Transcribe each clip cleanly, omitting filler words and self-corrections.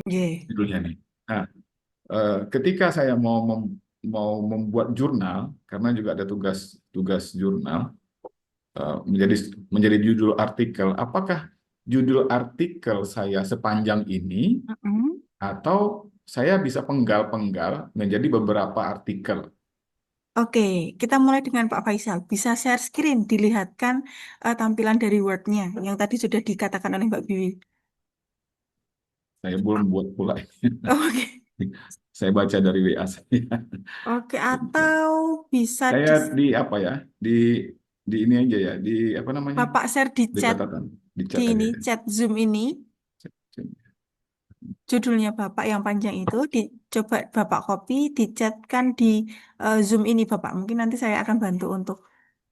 Nggih. judulnya nih. Nah, ketika saya mau membuat jurnal, karena juga ada tugas jurnal, menjadi judul artikel. Apakah judul artikel saya sepanjang ini Mm-mm. atau saya bisa penggal-penggal menjadi beberapa artikel? Oke, kita mulai dengan Pak Faisal. Bisa share screen, dilihatkan tampilan dari Word-nya yang tadi sudah dikatakan oleh Mbak Biwi. Saya belum buat pula. Oke, Saya baca dari WA saya. oke. Atau bisa Saya di apa ya? Di ini aja ya. Di apa namanya? Bapak share di Di chat, catatan, di di chat aja ini ya. chat Zoom ini, judulnya Bapak yang panjang itu, coba Bapak copy, dicatkan di Zoom ini Bapak. Mungkin nanti saya akan bantu untuk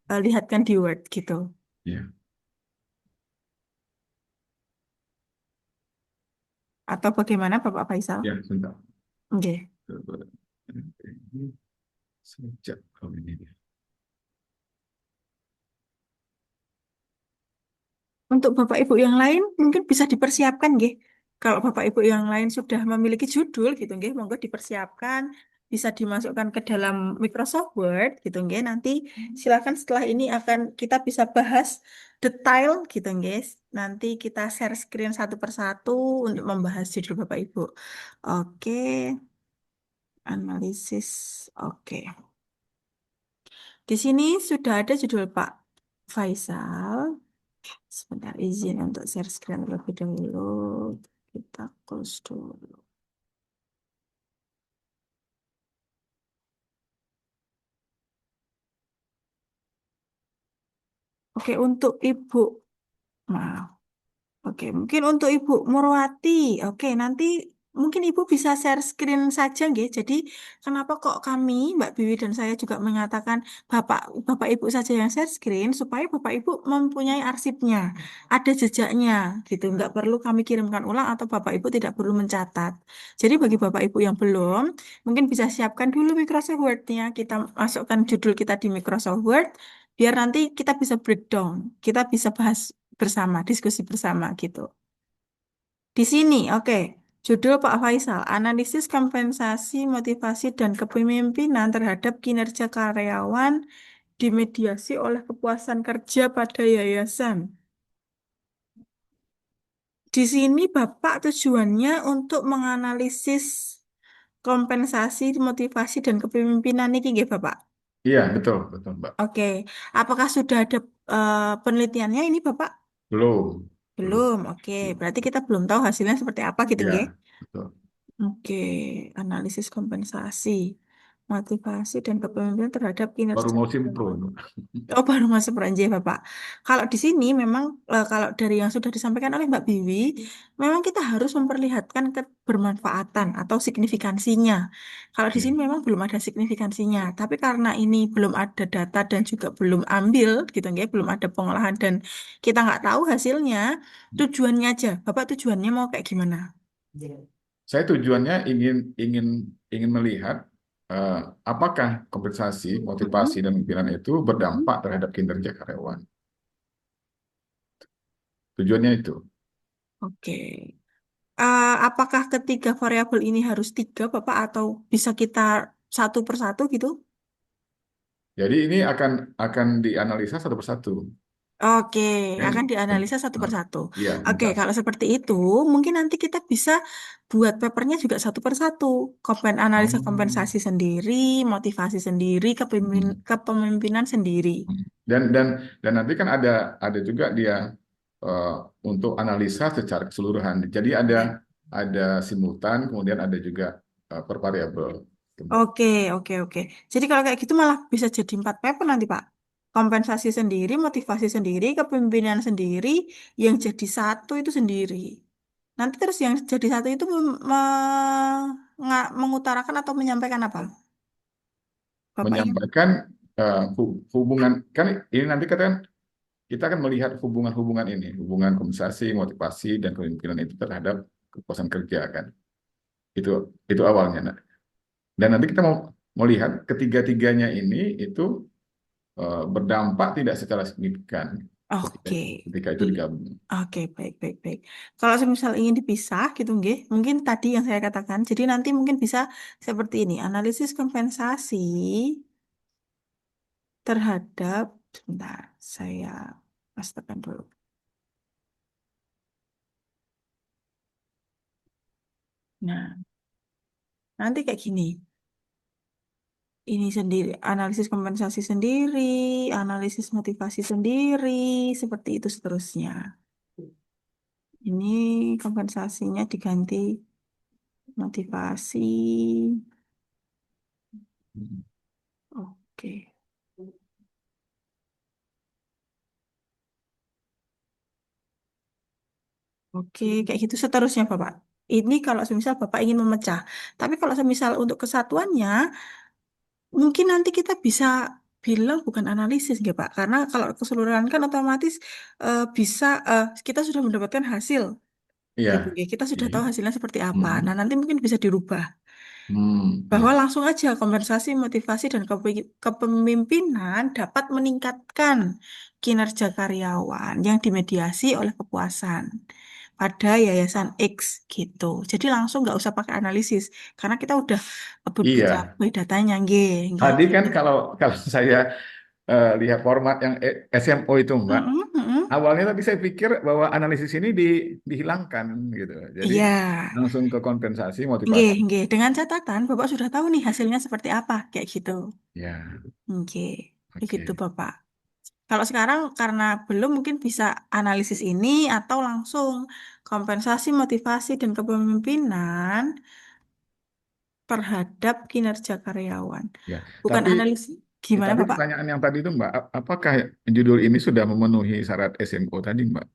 lihatkan di Word gitu. Ya, Atau bagaimana Bapak Faisal? ya, sebentar. Oke. Ini sejak tahun ini dia. Untuk Bapak Ibu yang lain mungkin bisa dipersiapkan nggih. Kalau Bapak Ibu yang lain sudah memiliki judul gitu nggih, monggo dipersiapkan, bisa dimasukkan ke dalam Microsoft Word gitu nggih. Nanti silakan setelah ini akan kita bisa bahas detail gitu nggih. Nanti kita share screen satu persatu untuk membahas judul Bapak Ibu. Oke, analisis. Oke. Di sini sudah ada judul Pak Faisal. Sebentar izin untuk share screen terlebih dahulu. Kita close dulu. Oke, untuk Ibu. Maaf. Oke, mungkin untuk Ibu Murwati. Oke, nanti mungkin Ibu bisa share screen saja, nggih. Jadi, kenapa kok kami, Mbak Biwi dan saya juga mengatakan Bapak Bapak Ibu saja yang share screen supaya Bapak Ibu mempunyai arsipnya, ada jejaknya, gitu. Nggak perlu kami kirimkan ulang atau Bapak Ibu tidak perlu mencatat. Jadi, bagi Bapak Ibu yang belum, mungkin bisa siapkan dulu Microsoft Word-nya. Kita masukkan judul kita di Microsoft Word, biar nanti kita bisa breakdown, kita bisa bahas bersama, diskusi bersama gitu. Di sini, oke. Judul Pak Faisal, analisis kompensasi, motivasi, dan kepemimpinan terhadap kinerja karyawan dimediasi oleh kepuasan kerja pada yayasan. Di sini Bapak tujuannya untuk menganalisis kompensasi, motivasi, dan kepemimpinan ini, nggih, Bapak. Iya, betul, betul, Mbak. Oke, apakah sudah ada penelitiannya ini, Bapak? Belum, belum. Belum, oke. Berarti kita belum tahu hasilnya seperti apa gitu, nggih. Iya, betul. Oke, analisis kompensasi, motivasi dan kepemimpinan terhadap Baru kinerja mau karyawan. sinkron. Oh, baru masuk peranjay, Bapak. Kalau di sini memang kalau dari yang sudah disampaikan oleh Mbak Biwi, memang kita harus memperlihatkan kebermanfaatan atau signifikansinya. Kalau di Iya. sini memang belum ada signifikansinya, tapi karena ini belum ada data dan juga belum ambil, gitu ya, belum ada pengolahan dan kita nggak tahu hasilnya, tujuannya aja. Bapak tujuannya mau kayak gimana? Saya tujuannya ingin ingin ingin melihat eh, apakah kompensasi, motivasi, Mm-mm. dan pimpinan itu berdampak terhadap kinerja karyawan. Tujuannya itu. Oke. Apakah ketiga variabel ini harus tiga, Bapak, atau bisa kita satu persatu gitu? Jadi ini akan dianalisa satu persatu. Oke, Kan? akan dianalisa satu Nah, persatu. iya, Oke, bentar. kalau seperti itu, mungkin nanti kita bisa buat papernya juga satu persatu. Analisa Oh. kompensasi sendiri, motivasi sendiri, Hmm. kepemimpinan sendiri. Dan nanti kan ada juga dia eh, untuk analisa secara keseluruhan. Jadi ada simultan, kemudian ada juga per variabel. Oke, oke, oke. Jadi kalau kayak gitu malah bisa jadi empat paper nanti, Pak. Kompensasi sendiri, motivasi sendiri, kepemimpinan sendiri, yang jadi satu itu sendiri. Nanti terus yang jadi satu itu mengutarakan atau menyampaikan apa? Bapak ingin. Menyampaikan hubungan, kan ini nanti kita akan melihat hubungan-hubungan ini, hubungan kompensasi, motivasi, dan kepemimpinan itu terhadap kepuasan kerja kan. Itu awalnya. Nah. Dan nanti kita mau melihat ketiga-tiganya ini itu berdampak tidak secara signifikan. ketika, Oke. ketika itu I- digabung. Oke, baik, baik, baik. Kalau semisal ingin dipisah gitu, nggih, mungkin tadi yang saya katakan. Jadi nanti mungkin bisa seperti ini, analisis kompensasi terhadap, sebentar, saya pastikan dulu. Nah, nanti kayak gini. Ini sendiri, analisis kompensasi sendiri, analisis motivasi sendiri, seperti itu seterusnya. Ini kompensasinya diganti motivasi. Oke. Oke, kayak gitu seterusnya, Bapak. Ini kalau semisal Bapak ingin memecah. Tapi kalau semisal untuk kesatuannya, mungkin nanti kita bisa bilang bukan analisis, ya, Pak. Karena kalau keseluruhan kan otomatis bisa kita sudah mendapatkan hasil. Gitu, Iya. ya. Kita sudah tahu Oke. hasilnya seperti apa. Nah, Hmm. nanti mungkin bisa dirubah. Bahwa Ya. langsung aja kompensasi, motivasi, dan kepemimpinan dapat meningkatkan kinerja karyawan yang dimediasi oleh kepuasan pada yayasan X gitu. Jadi langsung nggak usah pakai analisis karena kita udah Iya. ketahui datanya, nggih, nggih. Tadi kan kalau kalau saya lihat format yang SMO itu, Mbak, Mm-mm, mm-mm. awalnya tadi saya pikir bahwa analisis ini dihilangkan gitu. Jadi Iya, langsung ke kompensasi nggih, motivasi. nggih. Dengan catatan Bapak sudah tahu nih hasilnya seperti apa, kayak gitu. Ya, Nggih, begitu oke. Bapak. Kalau sekarang karena belum mungkin bisa analisis ini atau langsung kompensasi, motivasi, dan kepemimpinan terhadap kinerja karyawan. Ya, Bukan tapi analisis. Gimana tapi Bapak? pertanyaan yang tadi itu, Mbak, apakah judul ini sudah memenuhi syarat SMO tadi, Mbak?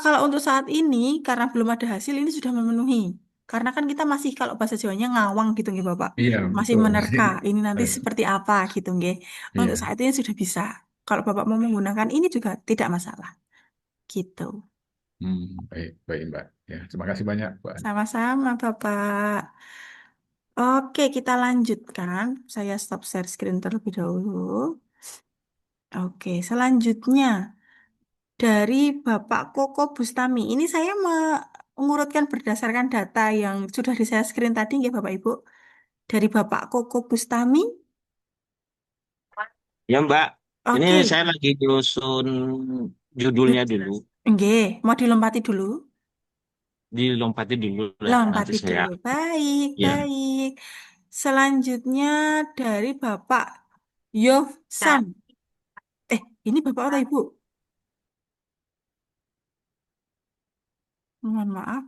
Kalau untuk saat ini, karena belum ada hasil, ini sudah memenuhi. Karena kan kita masih, kalau bahasa Jawanya ngawang gitu nggih Bapak. Iya, Masih betul. menerka, ini nanti Baik. seperti apa gitu nggih. Untuk Iya. saat ini sudah bisa. Kalau Bapak mau menggunakan ini juga tidak masalah. Gitu. Baik, baik, Mbak. Ya, terima kasih banyak, Mbak. Sama-sama Bapak. Oke, kita lanjutkan. Saya stop share screen terlebih dahulu. Oke, selanjutnya dari Bapak Koko Bustami. Ini saya mengurutkan berdasarkan data yang sudah di share screen tadi, ya Bapak Ibu. Dari Bapak Koko Bustami. Ya Mbak, ini Oke, saya lagi nyusun judulnya dulu, Nggih, mau dilompati dulu? dilompati dulu lah nanti Lompati saya. dulu. Baik, Ya, baik. Selanjutnya dari Bapak Yofsan. Ini Bapak atau Ibu? Mohon maaf.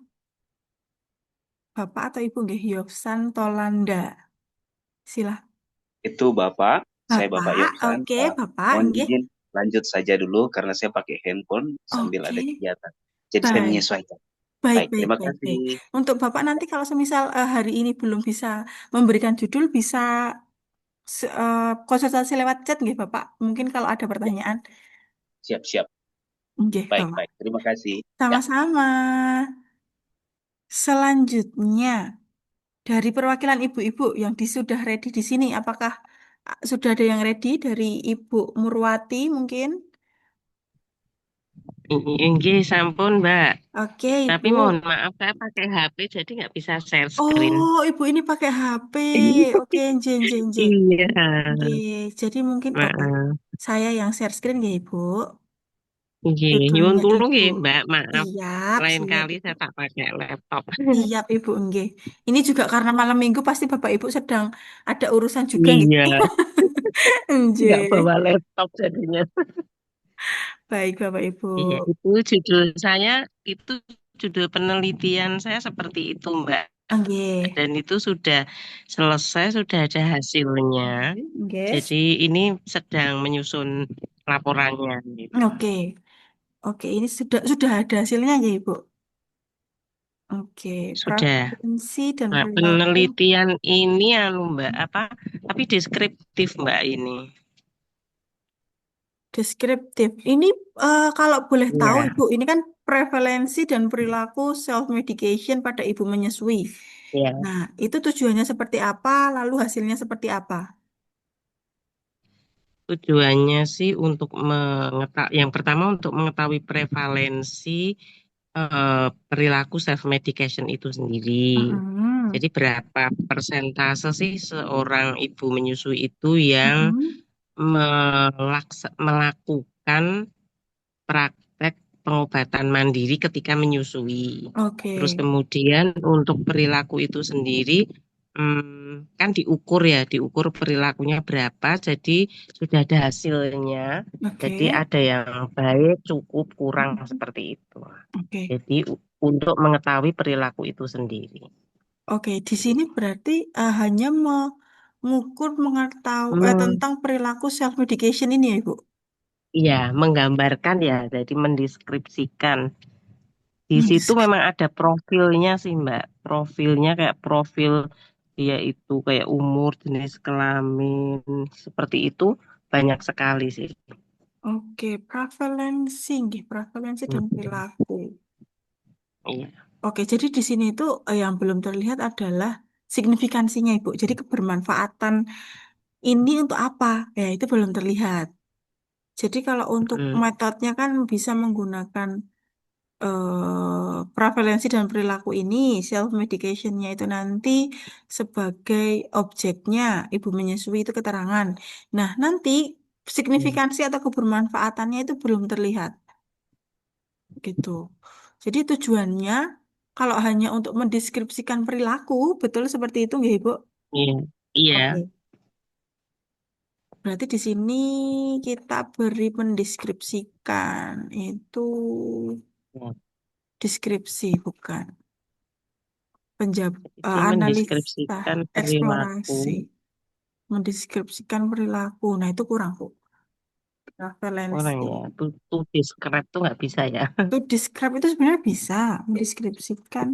Bapak atau Ibu nggih Yofsan Tolanda. Silah. itu Bapak, saya Bapak Bapak, Yofsan. oke, Bapak Mohon nggih. izin lanjut saja dulu karena saya pakai handphone sambil Oke, ada kegiatan. Jadi saya baik. menyesuaikan. Baik, Baik, baik, terima baik, baik. kasih. Untuk Bapak nanti kalau semisal hari ini belum bisa memberikan judul bisa konsultasi lewat chat nggih Bapak. Mungkin kalau ada Ya, pertanyaan. siap-siap. Nggih, Baik, Bapak. baik. Terima kasih. Ya, Sama-sama. Selanjutnya dari perwakilan ibu-ibu yang sudah ready di sini, apakah sudah ada yang ready dari Ibu Murwati mungkin? Inggih sampun Mbak. Oke, Tapi Ibu. mohon maaf saya pakai HP jadi nggak bisa share screen. Oh, Ibu ini pakai HP. Oke, nje, nje, nje. Iya. Oke, jadi mungkin, oke. Heeh. Saya yang share screen ya, Ibu. Nggih, nyuwun Judulnya tulung Ibu. nggih Mbak, maaf. Siap, Lain siap, kali Ibu. saya tak pakai laptop. Siap, Ibu, nggih. Ini juga karena malam minggu pasti Bapak Ibu sedang ada urusan juga, nggih. Iya, nggak Nje. bawa laptop jadinya. Baik, Bapak Ibu. Iya, itu judul saya, itu judul penelitian saya seperti itu Mbak. Oke. Dan itu sudah selesai, sudah ada hasilnya. Nggih. Jadi ini sedang menyusun laporannya gitu. Oke. Oke, ini sudah ada hasilnya ya, Ibu. Oke, Sudah. preferensi dan Nah, perilaku penelitian ini anu Mbak apa? Tapi deskriptif Mbak ini. deskriptif. Ini kalau boleh tahu, Iya, Ibu, ini kan prevalensi dan perilaku self medication pada ibu menyusui. iya. Nah, itu tujuannya seperti apa, lalu hasilnya seperti apa? Tujuannya sih untuk yang pertama untuk mengetahui prevalensi perilaku self medication itu sendiri. Mm-mm. Jadi berapa persentase sih seorang ibu menyusui itu yang Mm-mm. melakukan praktek pengobatan mandiri ketika menyusui. Oke. Terus kemudian untuk perilaku itu sendiri kan diukur ya, diukur perilakunya berapa, jadi sudah ada hasilnya. Jadi Oke. ada yang baik, cukup, kurang Mm-mm. seperti itu. Oke. Jadi untuk mengetahui perilaku itu sendiri. Oke, di sini berarti hanya mengukur mengetahui Hmm, tentang perilaku self medication ini ya, Ibu. iya, menggambarkan ya, jadi mendeskripsikan. Di situ Mendisk- memang ada profilnya sih Mbak. Profilnya kayak profil dia itu kayak umur, jenis kelamin, seperti itu banyak sekali sih. Oke, prevalensi, nggih, prevalensi dan Hmm, perilaku. iya. Oke, jadi di sini itu yang belum terlihat adalah signifikansinya, Ibu. Jadi kebermanfaatan ini untuk apa? Ya, itu belum terlihat. Jadi kalau untuk Hmm, metodenya kan bisa menggunakan prevalensi dan perilaku ini, self medicationnya itu nanti sebagai objeknya ibu menyusui itu keterangan. Nah, nanti iya. signifikansi atau kebermanfaatannya itu belum terlihat gitu. Jadi tujuannya kalau hanya untuk mendeskripsikan perilaku, betul seperti itu nggak Ibu? Iya. Iya. Oke. Berarti di sini kita beri mendeskripsikan itu Ya. deskripsi bukan Jadi analisa mendeskripsikan perilaku. eksplorasi mendeskripsikan perilaku. Nah, itu kurang, Bu. Orang Referensi. ya, to describe tuh nggak bisa ya. Itu describe itu sebenarnya bisa mendeskripsikan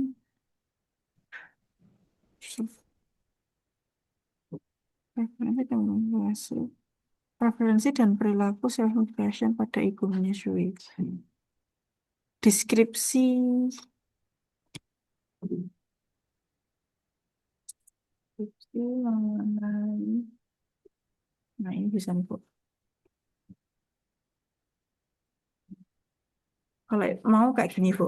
preferensi dan perilaku. Preferensi dan perilaku self expression pada ibu menyusui. Deskripsi, deskripsi mengenai, nah ini bisa nih, Bu. Kalau mau kayak gini, Bu.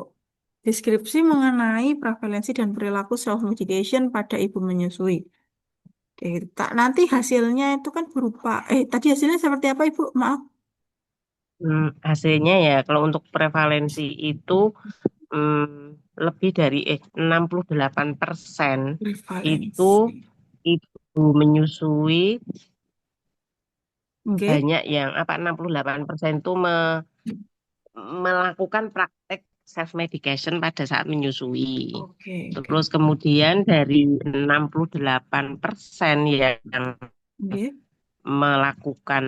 Deskripsi mengenai prevalensi dan perilaku self medication pada ibu menyusui. Oke, nanti hasilnya itu kan berupa, tadi hasilnya seperti apa, Ibu? Maaf. Hasilnya ya kalau untuk prevalensi itu lebih dari 68% itu Prevalensi. ibu menyusui Oke, banyak yang 68% itu melakukan praktek self medication pada saat menyusui. oke, oke. Terus kemudian dari 68% yang Oke, melakukan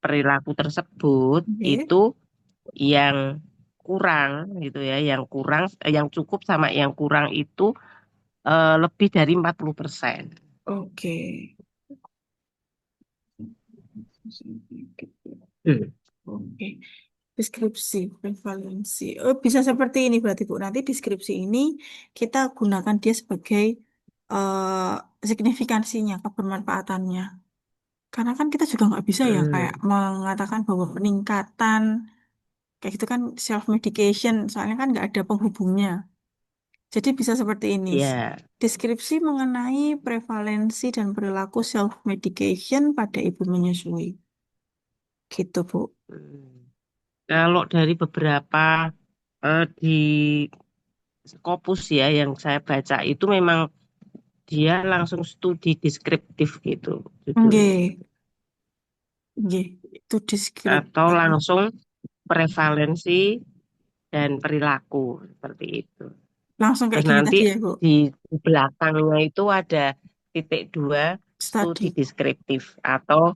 perilaku tersebut oke, itu yang kurang gitu ya, yang kurang, yang cukup sama yang kurang itu lebih dari 40%. oke. Hmm. Oke. Deskripsi, prevalensi. Oh, bisa seperti ini berarti, Bu. Nanti deskripsi ini kita gunakan dia sebagai signifikansinya, kebermanfaatannya. Karena kan kita juga nggak bisa ya kayak Hmm. mengatakan bahwa peningkatan kayak gitu kan self medication, soalnya kan nggak ada penghubungnya. Jadi bisa seperti ini. Ya, Deskripsi mengenai prevalensi dan perilaku self medication pada ibu menyusui. Gitu, Bu. hmm. Kalau dari beberapa di Scopus ya yang saya baca itu memang dia langsung studi deskriptif gitu judulnya. Nggih, nggih, itu Atau deskriptif. langsung prevalensi dan perilaku seperti itu. Langsung kayak Terus gini nanti tadi ya, Bu. di belakangnya itu ada titik dua studi Study. deskriptif atau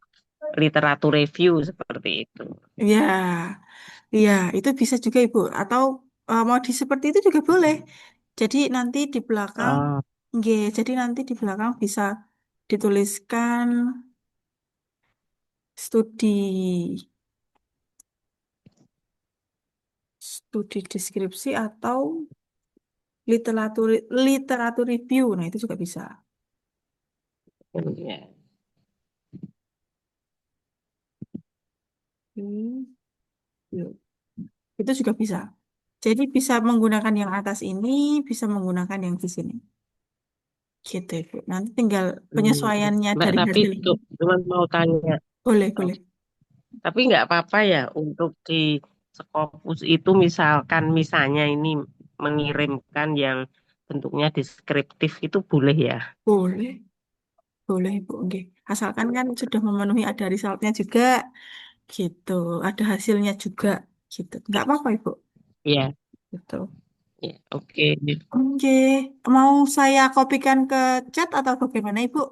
literatur review seperti itu. Ya, ya, itu bisa juga, Ibu. Atau mau di seperti itu juga boleh. Jadi nanti di belakang, Oh, nggih, jadi nanti di belakang bisa dituliskan studi studi deskripsi atau literatur literatur review. Nah, itu juga bisa. ya. Itu juga bisa. Jadi bisa menggunakan yang atas ini, bisa menggunakan yang di sini. Gitu, Ibu. Nanti tinggal Hmm. penyesuaiannya Mbak, dari tapi hasil ini. cuma mau tanya, Boleh, boleh. tapi nggak apa-apa ya untuk di Scopus itu misalnya ini mengirimkan yang bentuknya deskriptif itu boleh ya? Boleh, boleh, Ibu. Oke. Asalkan kan sudah memenuhi ada resultnya juga, gitu. Ada hasilnya juga, gitu. Nggak apa-apa, Ibu. Iya, Gitu. ya, oke. Oke. Mau saya kopikan ke chat atau bagaimana, Ibu?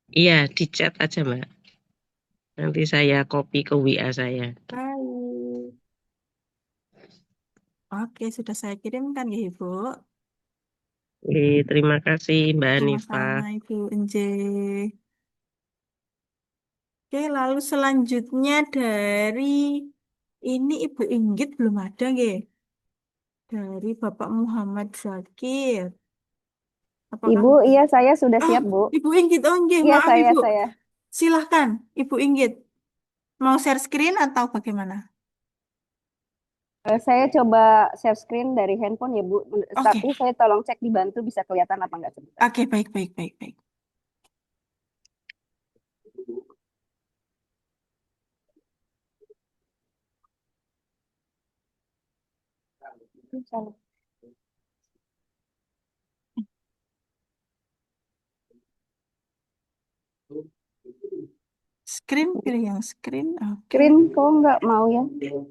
Iya, di chat aja Mbak. Nanti saya copy ke WA saya. Baik. Oke, sudah saya kirimkan ya, Ibu. Oke, terima kasih Mbak Hanifa. Sama-sama, Ibu Enje. Oke, lalu selanjutnya dari ini Ibu Inggit belum ada, nggih? Dari Bapak Muhammad Zakir. Apakah Ibu, iya saya sudah Oh, siap, Bu. Ibu Inggit, oh nggih, Iya, maaf saya, Ibu. saya. Silahkan, Ibu Inggit. Mau share screen atau bagaimana? Saya coba share screen dari handphone ya, Bu. Oke, Tapi saya tolong cek dibantu bisa kelihatan apa enggak sebentar. oke, baik, baik, baik, baik. Salah. Screen, pilih yang screen. Oke. Screen kok nggak mau ya?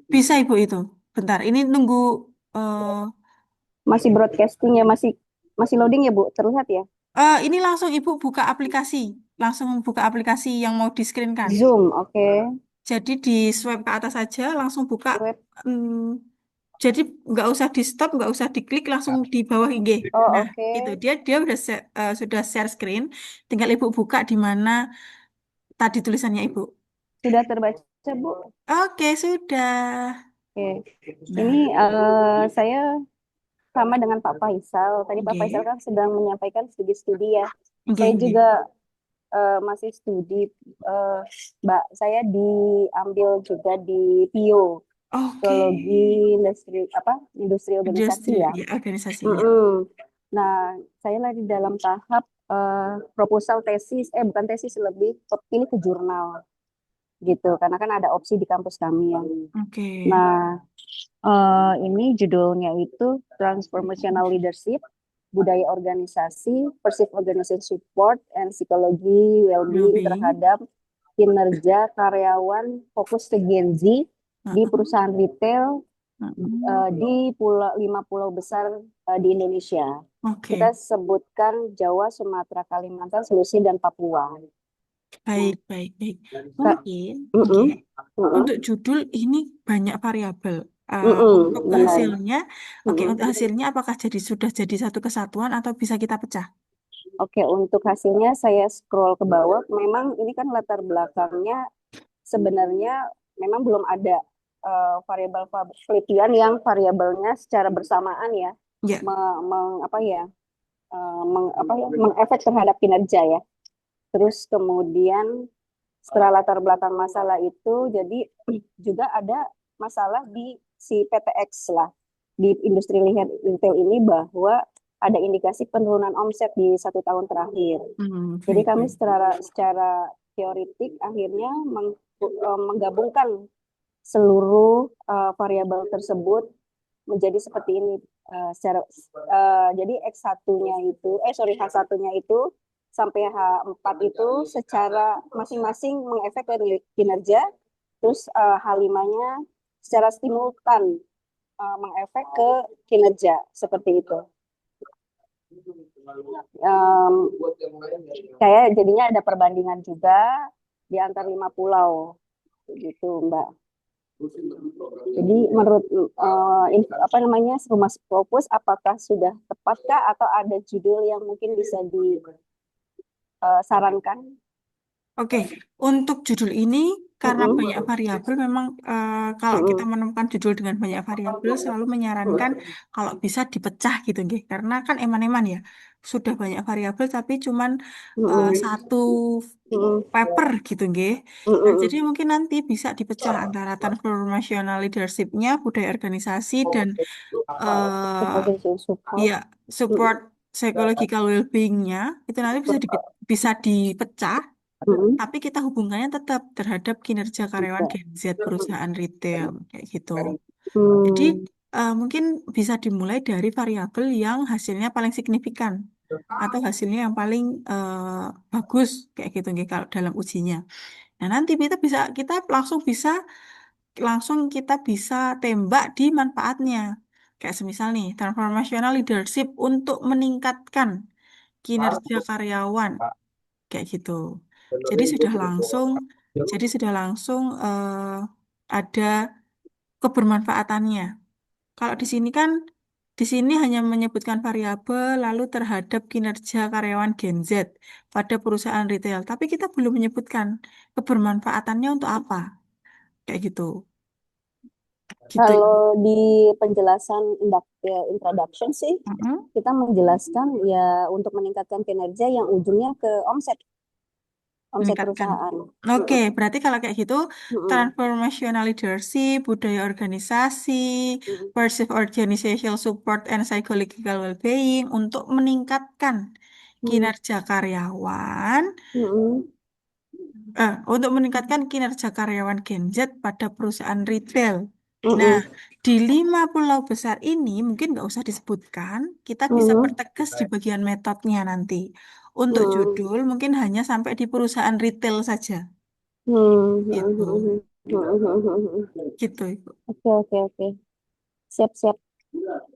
Bisa Ibu itu. Bentar, ini nunggu eh Masih broadcasting ya, masih loading ya, Bu. Terlihat ya? ini langsung Ibu buka aplikasi. Langsung buka aplikasi yang mau di-screenkan. Zoom, oke. Jadi di swipe ke atas saja, langsung buka. Web. Jadi nggak usah di stop, nggak usah diklik, langsung di bawah IG. Oh, Nah, oke. itu dia sudah share screen. Tinggal Ibu buka di mana tadi tulisannya Ibu. Sudah terbaca, Bu? Oke, sudah. Oke. Ini Nah, saya sama dengan Pak Faisal. Tadi Pak Faisal oke. kan sedang menyampaikan studi-studi ya. Oke, Saya oke. juga masih studi, Mbak. Saya diambil juga di PIO, Oke. Psikologi industri organisasi Industri, ya. ya, organisasinya. Mm-mm. Nah, saya lagi dalam tahap proposal tesis, bukan tesis, lebih pilih ke jurnal gitu, karena kan ada opsi di kampus kami ya. Oke. Nah, ini judulnya itu Transformational Leadership, Budaya Organisasi, Perceived Organization Support, and Psikologi Wellbeing Well-being. terhadap kinerja karyawan fokus ke Gen Z di perusahaan retail di 5 pulau besar di Indonesia. Oke. Kita sebutkan Jawa, Sumatera, Kalimantan, Sulawesi, dan Papua. Baik, baik, baik. Kak, Mungkin, mm-mm, oke. mm-mm, Untuk judul ini banyak variabel. mm-mm, Untuk benar. hasilnya, oke, Mm-mm. untuk hasilnya apakah sudah jadi satu kesatuan atau bisa kita pecah? Oke, untuk hasilnya saya scroll ke bawah. Memang ini kan latar belakangnya sebenarnya memang belum ada variabel penelitian yang variabelnya secara bersamaan ya, Ya, mengefek terhadap kinerja ya. Terus kemudian setelah latar belakang masalah itu, jadi juga ada masalah di si PTX lah, di industri retail ini, bahwa ada indikasi penurunan omset di 1 tahun terakhir. Jadi baik, kami baik. secara teoritik akhirnya menggabungkan seluruh variabel tersebut menjadi seperti ini. Jadi H1-nya itu sampai H4 itu secara masing-masing mengefek ke kinerja, terus H5-nya secara simultan mengefek ke kinerja, seperti itu. Kayak jadinya ada perbandingan juga di antara 5 pulau gitu, Mbak. Jadi menurut Rumah Scopus, apakah sudah tepatkah atau ada judul yang mungkin bisa disarankan? Oke, untuk judul ini karena Mm-mm. banyak variabel, memang kalau kita Mm-mm. menemukan judul dengan banyak variabel, selalu menyarankan kalau bisa dipecah gitu, nggih. Karena kan eman-eman ya, sudah banyak variabel tapi cuman Mm-mm. satu Mm-mm. paper gitu, nggih. Nah, Mm-mm. jadi mungkin nanti bisa dipecah antara transformational leadership-nya, budaya organisasi, dan eh, Organization support. ya support psychological well-being-nya itu nanti bisa dipecah, Mm-mm. tapi kita hubungannya tetap terhadap kinerja karyawan Gen Z perusahaan retail kayak gitu. Jadi Hmm. mungkin bisa dimulai dari variabel yang hasilnya paling signifikan atau hasilnya yang paling bagus kayak gitu nggih, kalau dalam ujinya. Nah, nanti kita langsung kita bisa tembak di manfaatnya. Kayak semisal nih, transformational leadership untuk meningkatkan kinerja karyawan kayak gitu. Jadi sudah langsung ada kebermanfaatannya. Kalau di sini hanya menyebutkan variabel lalu terhadap kinerja karyawan Gen Z pada perusahaan retail, tapi kita belum menyebutkan kebermanfaatannya untuk apa, kayak gitu. Gitu. Kalau di penjelasan introduction sih, Mm-mm. kita menjelaskan ya untuk meningkatkan kinerja yang ujungnya ke omset Meningkatkan. perusahaan. Oke, berarti kalau kayak gitu, Mm-mm. transformational leadership, budaya organisasi, Mm-mm. perceived organizational support and psychological well-being untuk meningkatkan kinerja karyawan, Mm-mm. untuk meningkatkan kinerja karyawan Gen Z pada perusahaan retail. Nah, Mm-mm. di 5 pulau besar ini mungkin nggak usah disebutkan, kita bisa Mm-mm. pertegas di bagian metodenya nanti. Untuk Mm-mm. judul mungkin hanya sampai di perusahaan retail saja. Gitu, Mm-mm. gitu Ibu. Oke, oke, oke. Siap, siap.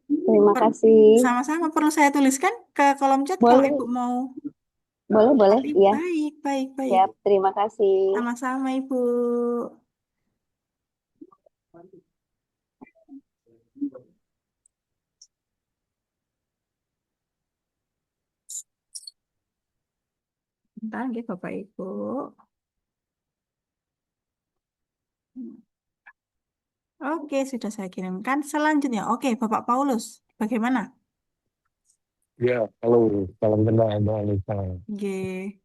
Terima kasih. Sama-sama perlu saya tuliskan ke kolom chat kalau Boleh, Ibu mau. boleh, boleh. Ya, Baik, baik, baik. siap. Terima kasih. Sama-sama Ibu. Bentar, nggih, Bapak Ibu. Oke, sudah saya kirimkan. Selanjutnya, oke, Bapak Paulus, bagaimana? Ya, halo, salam kenal Mbak Anissa. Nggih.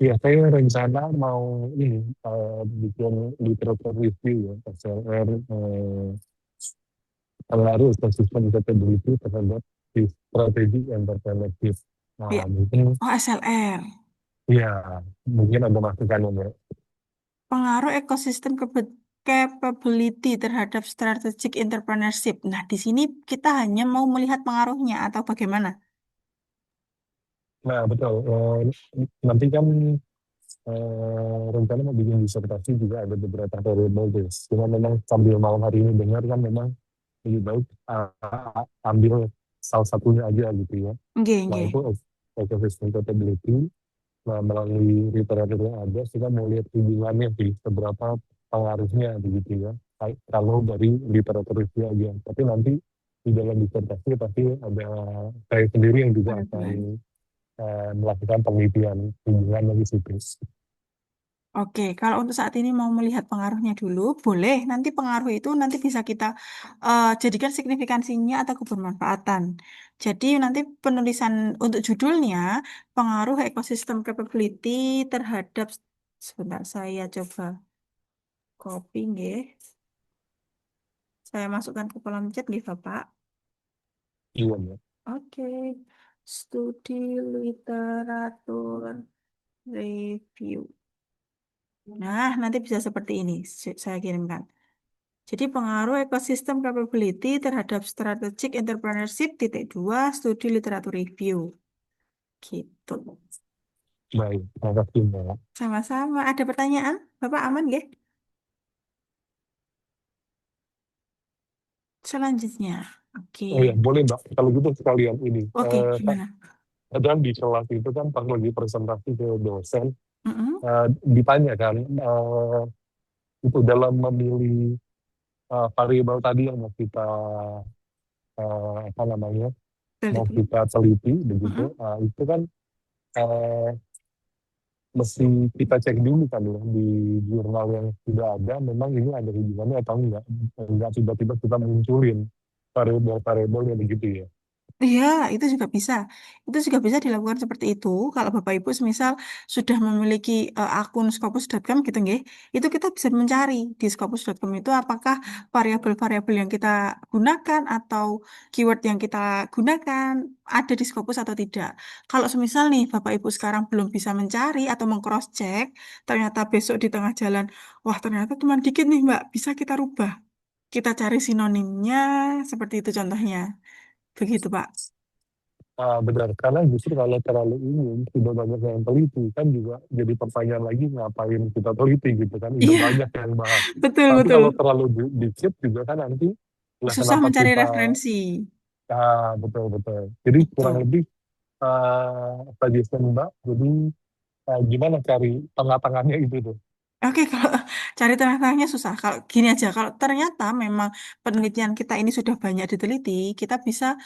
Ya, saya rencana mau ini bikin literatur review ya, SLR pengaruh ekosistem capability terhadap si strategi entrepreneurship. Ya. Nah, mungkin Oh, SLR. ya, mungkin ada masukannya ya. Pengaruh ekosistem capability terhadap strategic entrepreneurship. Nah, di sini kita hanya mau melihat pengaruhnya atau bagaimana? Nah, betul. Nanti kan rencana mau bikin disertasi juga ada beberapa variable deh. Cuma memang sambil malam hari ini dengar kan memang lebih baik ambil salah satunya aja gitu ya. Nggih, Nah nggih. itu ecosystem capability. Nah melalui literatur yang ada kita mau lihat hubungannya sih seberapa pengaruhnya begitu ya. Kalau dari literatur itu aja. Tapi nanti di dalam disertasi pasti ada saya sendiri yang juga akan Benar-benar. melakukan penelitian hubungannya di situ. Oke, kalau untuk saat ini mau melihat pengaruhnya dulu, boleh. Nanti pengaruh itu nanti bisa kita jadikan signifikansinya atau kebermanfaatan. Jadi nanti penulisan untuk judulnya, pengaruh ekosistem capability terhadap, sebentar saya coba copy, nggih. Saya masukkan ke kolom chat, nggih, Bapak. Iya ya. Oke, studi literatur review. Nah, nanti bisa seperti ini, saya kirimkan. Jadi pengaruh ekosistem capability terhadap strategic entrepreneurship (2) studi literatur review. Gitu. Baik, terima kasih Mbak. Sama-sama. Ada pertanyaan? Bapak aman nggih? Selanjutnya. Oke. Oh ya, boleh Mbak. Kalau gitu sekalian ini. Oke, gimana? Kadang di kelas itu kan pas lagi presentasi ke dosen, Mm-mm. ditanya kan, itu dalam memilih variabel tadi yang mau kita, apa namanya, mau Teliti. kita teliti, begitu, Mm-mm. itu kan, eh, mesti kita cek dulu kan ya di jurnal yang sudah ada, memang ini ada hubungannya atau enggak tiba-tiba kita munculin variabel-variabel yang begitu ya. Iya, itu juga bisa. Itu juga bisa dilakukan seperti itu. Kalau Bapak Ibu semisal sudah memiliki akun scopus.com gitu nggih, itu kita bisa mencari di scopus.com itu apakah variabel-variabel yang kita gunakan atau keyword yang kita gunakan ada di Scopus atau tidak. Kalau semisal nih Bapak Ibu sekarang belum bisa mencari atau meng-cross check, ternyata besok di tengah jalan, wah ternyata cuma dikit nih Mbak, bisa kita rubah. Kita cari sinonimnya, seperti itu contohnya. Begitu, Pak. Benar, karena justru kalau terlalu umum, sudah banyak yang teliti, kan juga jadi pertanyaan lagi ngapain kita teliti gitu kan, udah Iya, banyak yang bahas. betul, Tapi betul. kalau terlalu dikit juga kan nanti, nah Susah kenapa mencari kita, referensi. betul-betul. Jadi kurang Betul. lebih, suggestion Mbak, jadi gimana cari tengah-tengahnya itu tuh. Oke, kalau cari tengah-tengahnya susah. Kalau gini aja, kalau ternyata memang penelitian kita ini sudah banyak diteliti, kita bisa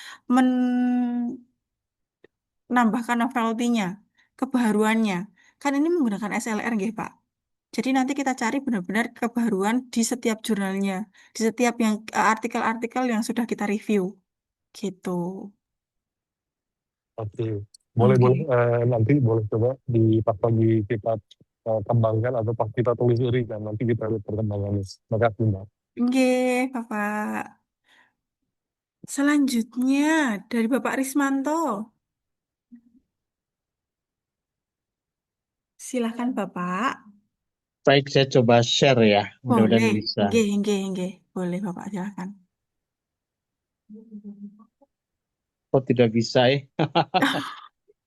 menambahkan novelty-nya, kebaharuannya. Kan ini menggunakan SLR, nggih, Pak. Jadi nanti kita cari benar-benar kebaruan di setiap jurnalnya, di setiap yang artikel-artikel yang sudah kita review, gitu. Oke, boleh-boleh, Oke. nanti boleh coba di pas lagi kita kembangkan atau pas kita telusuri kan, nanti kita lihat perkembangannya. Makasih Mbak. Nggih, Bapak. Selanjutnya dari Bapak Rismanto. Silakan Bapak. Baik, saya coba share ya. Mudah-mudahan Boleh. bisa. Nggih, nggih, nggih. Boleh Bapak, silakan. Kok tidak bisa ya?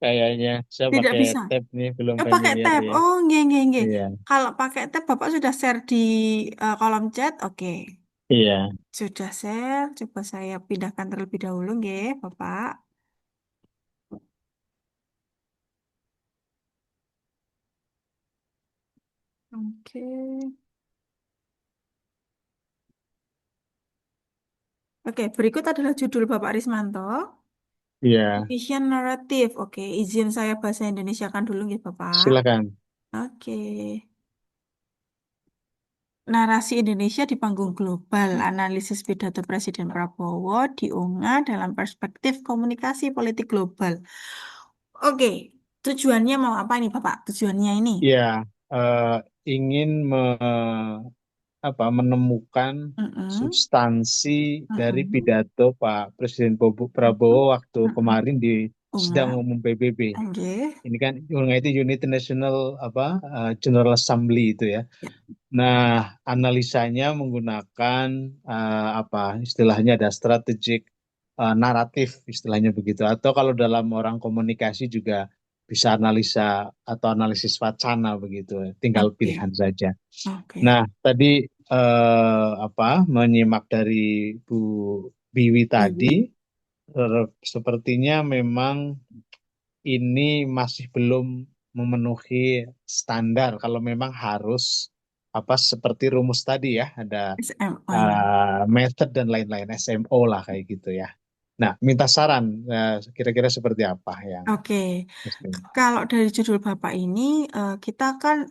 Kayaknya saya Tidak pakai bisa. tab nih, belum Pakai familiar tab. ya. Oh, nggih, nggih, nggih. Iya, Kalau pakai tab Bapak sudah share di kolom chat. Oke. iya. Sudah share. Coba saya pindahkan terlebih dahulu, nggih, Bapak. Oke. Oke, berikut adalah judul Bapak Rismanto. Iya, Vision Naratif. Oke, izin saya bahasa Indonesia kan dulu, nggih, Bapak. silakan. Oke. Narasi Indonesia di panggung global, analisis pidato Presiden Prabowo diunggah dalam perspektif komunikasi politik global. Oke, tujuannya mau apa nih Bapak? Tujuannya ini? Iya, eh, ingin menemukan Mm-mm, substansi dari mm-mm, pidato Pak Presiden Prabowo waktu mm-mm. kemarin di sidang Unggah, umum PBB. oke. Ini kan itu Unit National General Assembly itu ya. Ya, Nah, analisanya menggunakan istilahnya ada strategic naratif istilahnya begitu. Atau kalau dalam orang komunikasi juga bisa analisa atau analisis wacana begitu. Tinggal oke, pilihan saja. oke. Nah, tadi menyimak dari Bu Biwi tadi, Iwi, sepertinya memang ini masih belum memenuhi standar kalau memang harus seperti rumus tadi ya ada SMO ya. method dan lain-lain SMO lah kayak gitu ya. Nah, minta saran kira-kira seperti apa yang Oke, mestinya. kalau dari judul Bapak ini, kita kan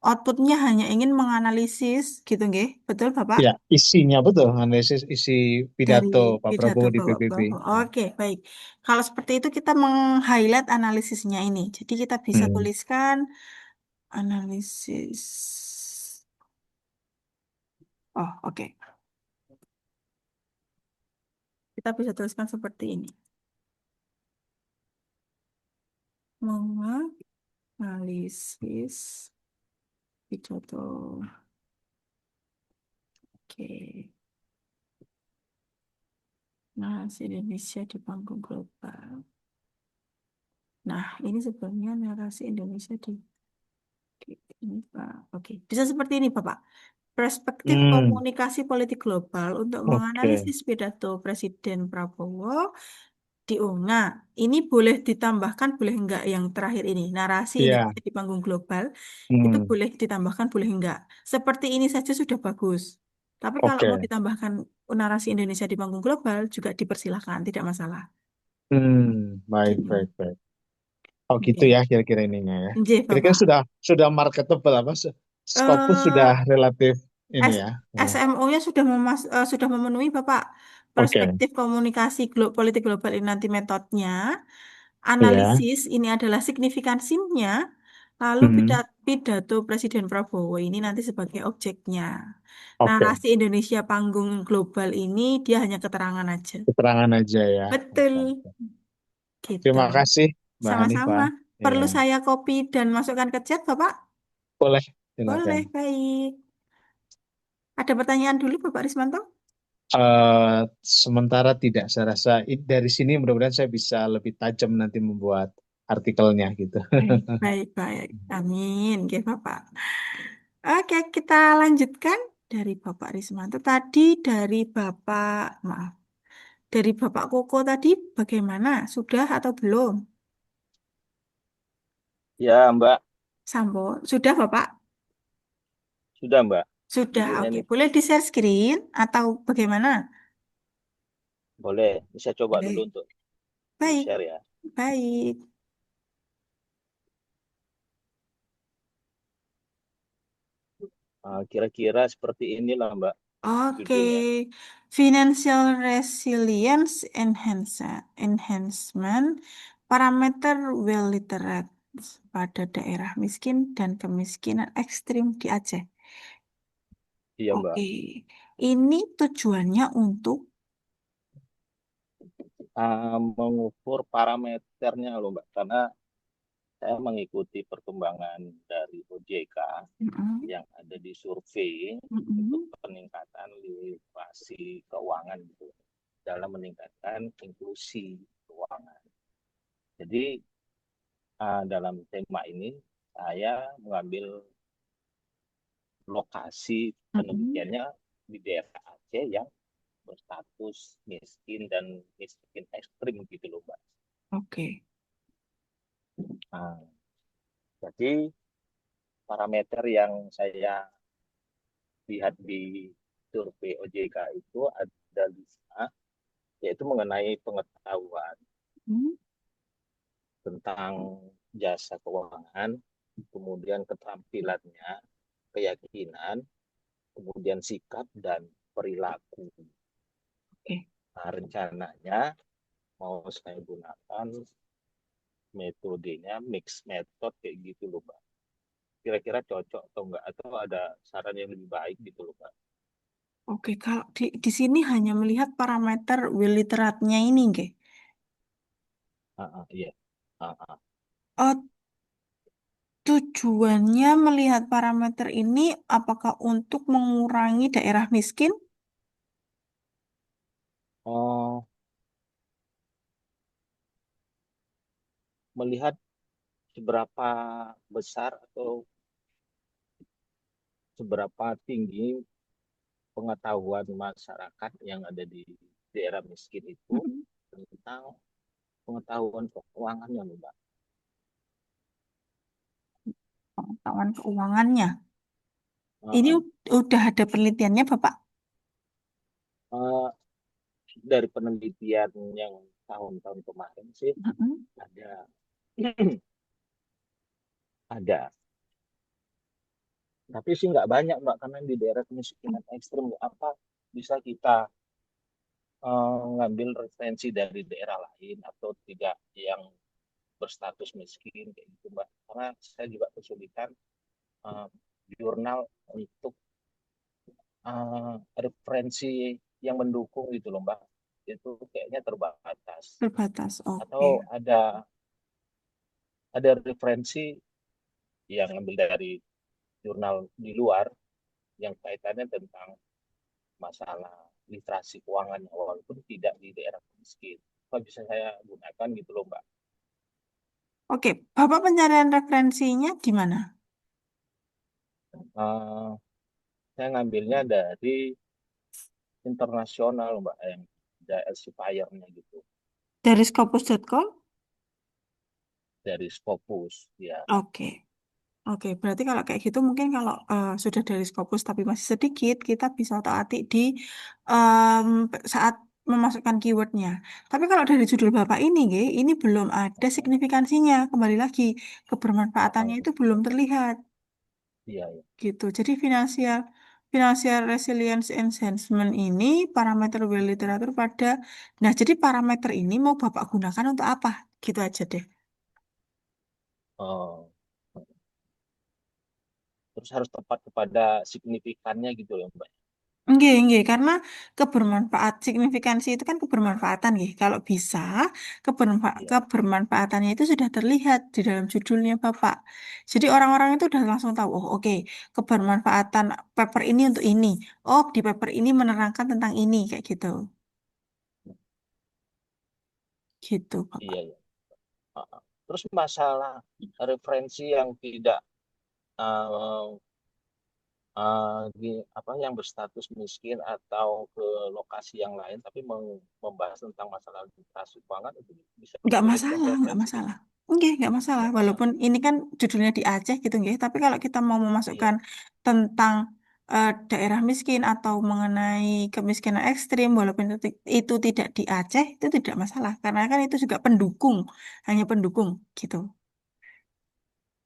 outputnya hanya ingin menganalisis, gitu nggih? Betul Bapak? Ya, isinya betul analisis isi Dari pidato Pak pidato Prabowo di Bapak PBB. Prabowo. Oke, baik. Kalau seperti itu kita meng-highlight analisisnya ini. Jadi kita bisa Hmm. tuliskan analisis. Oh, oke. Kita bisa tuliskan seperti ini. Menganalisis pidato. Oke. Nah, Indonesia di panggung global. Nah, ini sebenarnya narasi Indonesia di ini, Pak. Oke, bisa seperti ini, Bapak. Perspektif Hmm, komunikasi politik global untuk oke. menganalisis pidato Presiden Prabowo diunggah. Ini boleh ditambahkan, boleh enggak yang terakhir ini. Narasi Iya, Indonesia di panggung global, itu hmm, boleh ditambahkan, boleh enggak. Seperti ini saja sudah bagus. Tapi kalau mau oke. ditambahkan narasi Indonesia di panggung global, juga dipersilahkan, tidak masalah. Hmm, baik, Gitu. baik, baik. Oh gitu Nggih. ya kira-kira ininya ya. Nggih, Kira-kira Bapak. sudah marketable apa? Scopus sudah Eh, relatif ini S- ya. Oh, SMO-nya sudah memenuhi Bapak oke, perspektif komunikasi politik global ini nanti metodenya, iya. analisis ini adalah signifikansinya, lalu Hmm, pidato Presiden Prabowo ini nanti sebagai objeknya. oke. Narasi Indonesia panggung global ini dia hanya keterangan aja. Keterangan aja ya. Betul, Oke, oke. gitu. Terima kasih Mbak Sama-sama. Hanifah. Perlu Iya, saya copy dan masukkan ke chat, Bapak? boleh, silakan. Boleh, baik. Ada pertanyaan dulu, Bapak Rismanto? Sementara tidak, saya rasa dari sini mudah-mudahan saya bisa lebih tajam nanti membuat artikelnya gitu. Baik, baik, baik. Amin, ya Bapak. Oke, kita lanjutkan dari Bapak Rismanto. Tadi maaf, dari Bapak Koko tadi bagaimana? Sudah atau belum? Ya, Mbak. Sambo, sudah Bapak? Sudah, Mbak. Sudah, Videonya oke. nih. Boleh di-share screen atau bagaimana? Boleh. Bisa coba dulu Baik, untuk baik, di-share ya. baik. Kira-kira seperti inilah, Mbak, Oke, judulnya. Financial Resilience Enhancement, parameter well literate pada daerah miskin dan kemiskinan ekstrim di Aceh. Iya, Mbak. Oke, ini tujuannya untuk, Mengukur parameternya loh, Mbak. Karena saya mengikuti perkembangan dari OJK Mm-mm, yang ada di survei untuk mm-mm, peningkatan literasi keuangan gitu, dalam meningkatkan inklusi keuangan. Jadi dalam tema ini saya mengambil lokasi mm-mm. penelitiannya di daerah Aceh yang berstatus miskin dan miskin ekstrim gitu loh, Mbak. Oke, Nah, jadi parameter yang saya lihat di survei OJK itu ada 5, yaitu mengenai pengetahuan mm, tentang jasa keuangan, kemudian keterampilannya, keyakinan, kemudian sikap dan perilaku. oke, Nah, rencananya mau saya gunakan metodenya mix method kayak gitu loh, Mbak. Kira-kira cocok atau enggak, atau ada saran yang lebih baik gitu loh, Mbak. oke. Kalau di sini hanya melihat parameter will literate-nya ini, nggih. Iya. Oh, tujuannya melihat parameter ini apakah untuk mengurangi daerah miskin? Oh, melihat seberapa besar atau seberapa tinggi pengetahuan masyarakat yang ada di daerah miskin itu Mm-mm. tentang pengetahuan keuangannya, Mbak. Pengetahuan keuangannya. Ini Uh, udah ada penelitiannya, Bapak? uh, dari penelitian yang tahun-tahun kemarin sih Mm-mm. ada ada, tapi sih nggak banyak, Mbak, karena di daerah kemiskinan ekstrim apa bisa kita ngambil referensi dari daerah lain atau tidak yang berstatus miskin kayak gitu, Mbak. Karena saya juga kesulitan uh, jurnal untuk referensi yang mendukung gitu loh, Mbak. Itu kayaknya terbatas. Terbatas. Oke. Atau ada referensi yang ambil dari jurnal di luar yang kaitannya tentang masalah literasi keuangan walaupun tidak di daerah miskin. Apa bisa saya gunakan gitu loh, Mbak. Oke, Bapak pencarian referensinya di mana? Uh, saya ngambilnya dari internasional, Mbak, yang ada Elsevier-nya gitu, Dari scopus.com? dari Scopus ya. Oke. Oke, berarti kalau kayak gitu mungkin kalau sudah dari Scopus tapi masih sedikit, kita bisa otak-atik di saat memasukkan keywordnya. Tapi kalau dari judul Bapak ini, nggih, ini belum ada signifikansinya. Kembali lagi, kebermanfaatannya itu belum terlihat. Iya, iya. Gitu. Jadi financial financial resilience enhancement ini parameter well literatur pada. Nah, jadi parameter ini mau Bapak gunakan untuk apa? Gitu aja deh. Oh, terus harus tepat kepada signifikannya gitu ya, Mbak. Nggih, karena signifikansi itu kan kebermanfaatan nggih. Kalau bisa Iya. kebermanfaatannya itu sudah terlihat di dalam judulnya Bapak. Jadi orang-orang itu udah langsung tahu, oh oke, kebermanfaatan paper ini untuk ini. Oh, di paper ini menerangkan tentang ini kayak gitu. Gitu, Bapak. Iya, iya. Terus masalah referensi yang tidak eh, apa yang berstatus miskin atau ke lokasi yang lain tapi membahas tentang masalah literasi keuangan itu bisa dijadikan Nggak referensi gitu. masalah. Nggak masalah. Nggak masalah. Walaupun ini kan judulnya di Aceh gitu, nggih. Tapi kalau kita mau Iya. memasukkan tentang daerah miskin atau mengenai kemiskinan ekstrim, walaupun itu tidak di Aceh, itu tidak masalah. Karena kan itu juga pendukung, hanya pendukung gitu.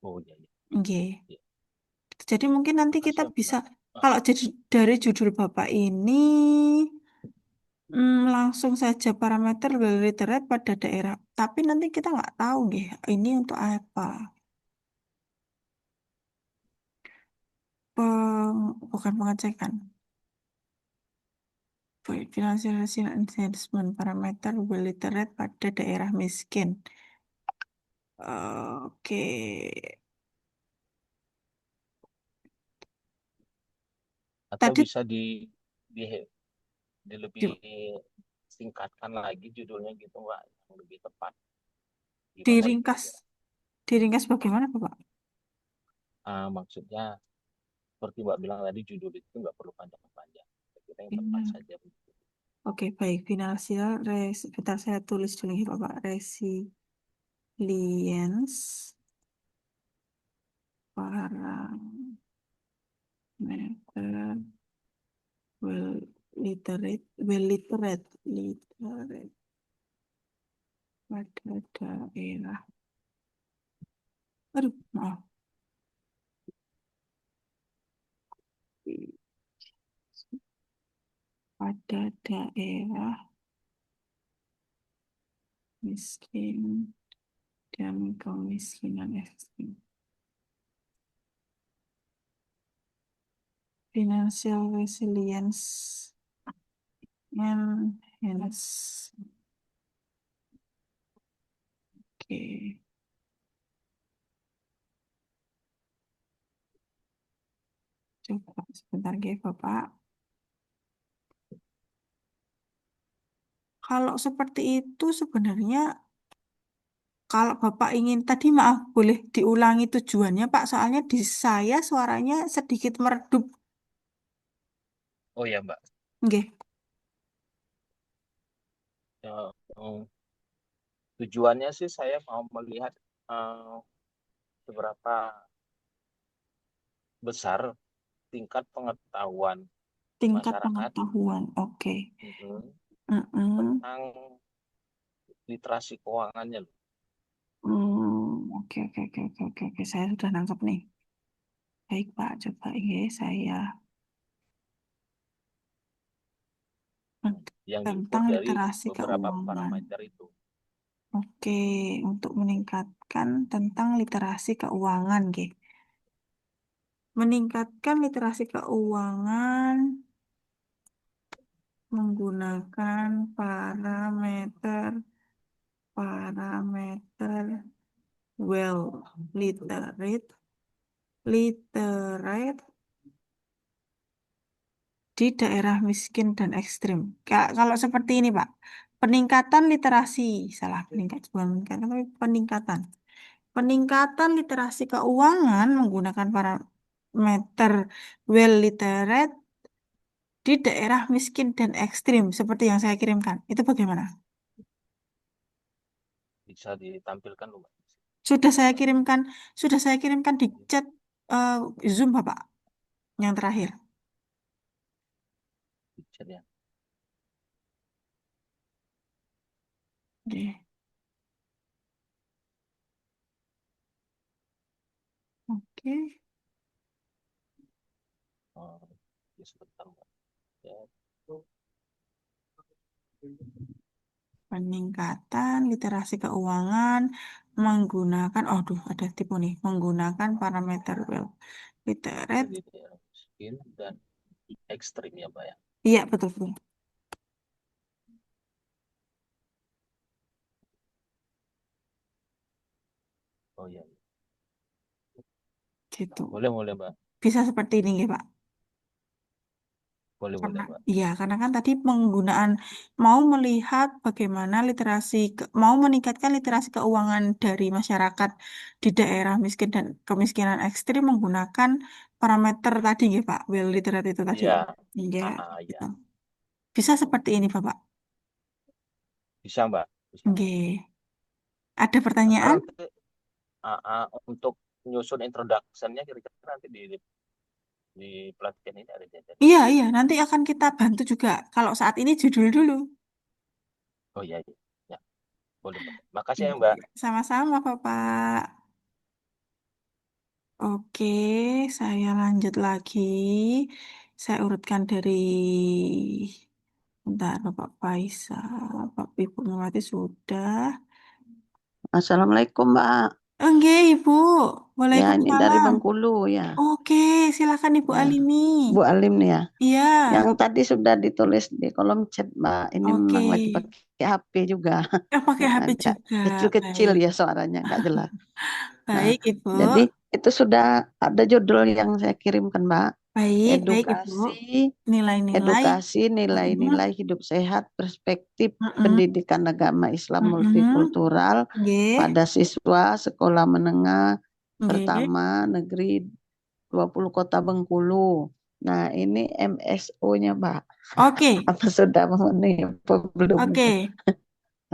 Oh iya, iya. Nggih. Iya. Jadi mungkin nanti Makasih kita ya, bisa, Mbak. Ah, kalau jadi dari judul Bapak ini, langsung saja parameter literate pada daerah. Tapi nanti kita nggak tahu, nggih, ini untuk apa. Bukan pengecekan. Financial Enhancement parameter will literate pada daerah miskin. Oke. atau Tadi bisa di, di lebih di- singkatkan lagi judulnya gitu, Mbak, yang lebih tepat. Gimana itu diringkas, kira-kira? diringkas bagaimana, Bapak? Maksudnya seperti Mbak bilang tadi judul itu nggak perlu panjang-panjang. Kita yang tepat Iya. saja. Oke, baik. Bentar saya tulis dulu ya, Bapak. Resilience parameter will literate pada daerah. Aduh, maaf. Pada daerah miskin dan kemiskinan ekstrim. Financial resilience and hence. Oke. Coba sebentar ya Bapak. Kalau seperti itu sebenarnya kalau Bapak ingin tadi maaf boleh diulangi tujuannya Pak, soalnya di saya suaranya sedikit meredup. Oh ya, Mbak. Nggih. Ya, tujuannya sih saya mau melihat eh, seberapa besar tingkat pengetahuan Tingkat masyarakat pengetahuan. Oke. mhm, Mm-mm. tentang literasi keuangannya loh. Oke, oke, oke, oke, oke, oke. Saya sudah nangkep nih. Baik Pak, coba ya saya Yang diukur tentang dari literasi beberapa keuangan. parameter itu. Oke, untuk meningkatkan tentang literasi keuangan, Ge. Meningkatkan literasi keuangan menggunakan parameter well literate di daerah miskin dan ekstrim. Kalau seperti ini, Pak, peningkatan literasi, salah peningkat, bukan meningkatan, tapi peningkatan. Peningkatan literasi keuangan menggunakan parameter well literate di daerah miskin dan ekstrim seperti yang saya kirimkan. Itu bagaimana? Bisa ditampilkan loh, Mbak. Sudah saya kirimkan, sudah saya kirimkan di chat eh, Zoom Bapak yang terakhir. Bisa ya. Oke. Oke. Oh, ya sebentar, Mbak. Ya. Peningkatan literasi keuangan menggunakan, oh duh, ada tipe nih, menggunakan parameter well literate. Jadi daerah miskin dan ekstrim ya, Mbak ya. Iya, betul betul. Oh iya, Gitu. boleh Mbak, Bisa seperti ini, nggih, Pak. boleh Karena, Mbak. iya, karena kan tadi penggunaan mau melihat bagaimana literasi, mau meningkatkan literasi keuangan dari masyarakat di daerah miskin dan kemiskinan ekstrim menggunakan parameter tadi, nggih, Pak, well literate itu tadi. Iya, Iya, iya, gitu. Bisa seperti ini, Bapak. bisa Mbak, bisa. Nggih. Ada Ntar pertanyaan? nanti untuk nyusun introduction-nya kira-kira nanti di pelatihan ini ada diajar. Iya, iya. Nanti akan kita bantu juga. Kalau saat ini judul dulu. Oh iya, iya. Ya, boleh Mbak. Makasih ya Mbak. Iya. Sama-sama, Bapak. Oke, saya lanjut lagi. Saya urutkan dari bentar, Bapak Faisal, Bapak Ibu Nurwati sudah. Assalamualaikum Mbak. Enggak, Ibu. Ya ini dari Waalaikumsalam. Bengkulu ya. Oke, silakan Ibu Ya, Alimi. Bu Alim nih ya. Iya, Yang tadi sudah ditulis di kolom chat Mbak. Ini oke. memang lagi pakai HP juga. Pakai HP Agak juga. kecil-kecil Baik. ya suaranya, nggak jelas. Nah, Baik, Ibu. jadi itu sudah ada judul yang saya kirimkan Mbak. Baik, baik, Ibu. Edukasi, Nilai-nilai. nilai-nilai hidup sehat, perspektif Mm-mm. pendidikan agama Islam Mm-mm. multikultural Nggih, pada siswa sekolah menengah nggih. pertama negeri 20 Kota Bengkulu. Nah, ini MSO-nya, Mbak. Oke, Apa sudah memenuhi apa belum oke. itu?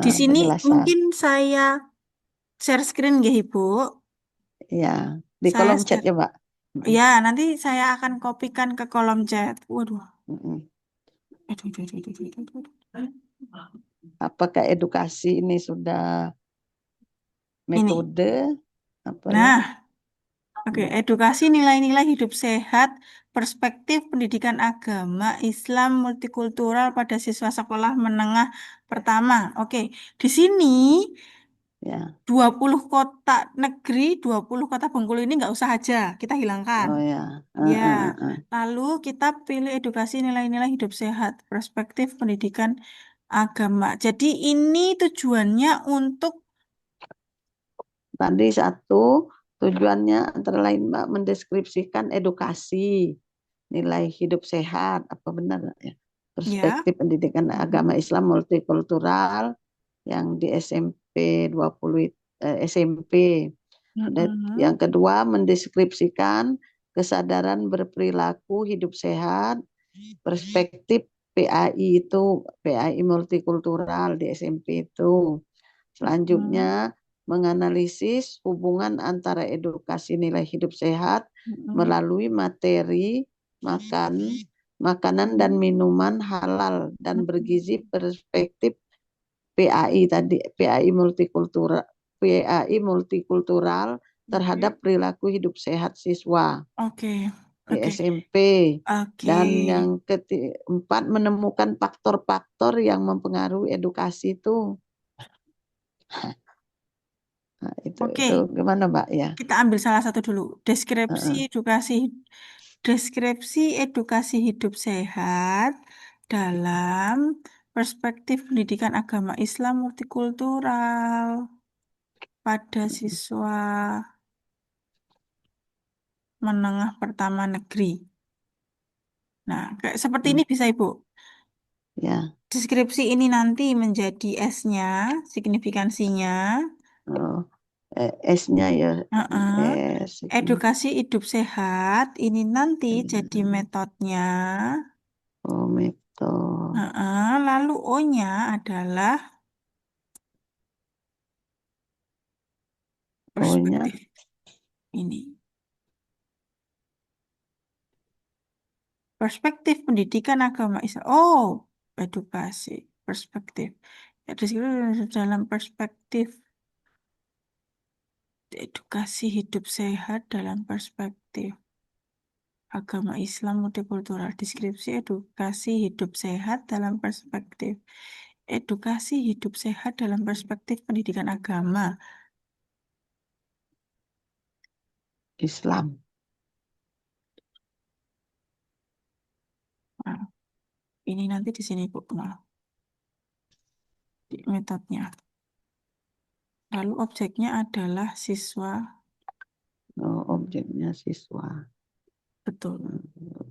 Di Nah, sini penjelasan. mungkin saya share screen nggih, Ibu. Ya, di Saya kolom chat share. ya, Mbak. Mm-mm. Ya, nanti saya akan kopikan ke kolom chat. Waduh. Mm-mm. Aduh, aduh, aduh, aduh, aduh, aduh, aduh. Apakah edukasi ini sudah Ini. metode apa ya? Nah, oke, edukasi nilai-nilai hidup sehat, perspektif pendidikan agama Islam multikultural pada siswa sekolah menengah pertama. Oke, di sini Ya. 20 kota negeri, 20 kota Bengkulu ini nggak usah aja, kita hilangkan. Oh ya. Ya, lalu kita pilih edukasi nilai-nilai hidup sehat, perspektif pendidikan agama. Jadi ini tujuannya untuk, Tadi satu tujuannya antara lain Mbak mendeskripsikan edukasi, nilai hidup sehat, apa benar ya? ya, Perspektif pendidikan agama Islam multikultural yang di SMP 20 SMP. mm-mm, Yang kedua mendeskripsikan kesadaran berperilaku hidup sehat, perspektif PAI itu PAI multikultural di SMP itu. mm-mm, Selanjutnya menganalisis hubungan antara edukasi nilai hidup sehat mm-mm, melalui materi makanan dan minuman halal dan bergizi perspektif PAI tadi PAI multikultural terhadap perilaku hidup sehat siswa oke, di oke, SMP. oke, Dan yang keempat menemukan faktor-faktor yang mempengaruhi edukasi itu. Nah, itu oke. gimana Mbak ya? Kita ambil salah satu dulu. Heeh. Deskripsi edukasi hidup sehat dalam perspektif pendidikan agama Islam multikultural pada siswa menengah pertama negeri. Nah, kayak seperti ini bisa Ibu. Ya, Deskripsi ini nanti menjadi S-nya, signifikansinya. oh, S-nya ya, Heeh. S, Edukasi hidup sehat ini nanti jadi metodenya. oh metode, Heeh. Lalu O-nya adalah O-nya, perspektif ini. Perspektif pendidikan agama Islam. Oh, edukasi, perspektif. Deskripsi dalam perspektif edukasi hidup sehat dalam perspektif agama Islam multikultural. Deskripsi edukasi hidup sehat dalam perspektif edukasi hidup sehat dalam perspektif pendidikan agama. Islam. Nah, ini nanti di sini Bu, nah, di metodenya. Lalu objeknya adalah siswa, Oh, objeknya siswa. betul.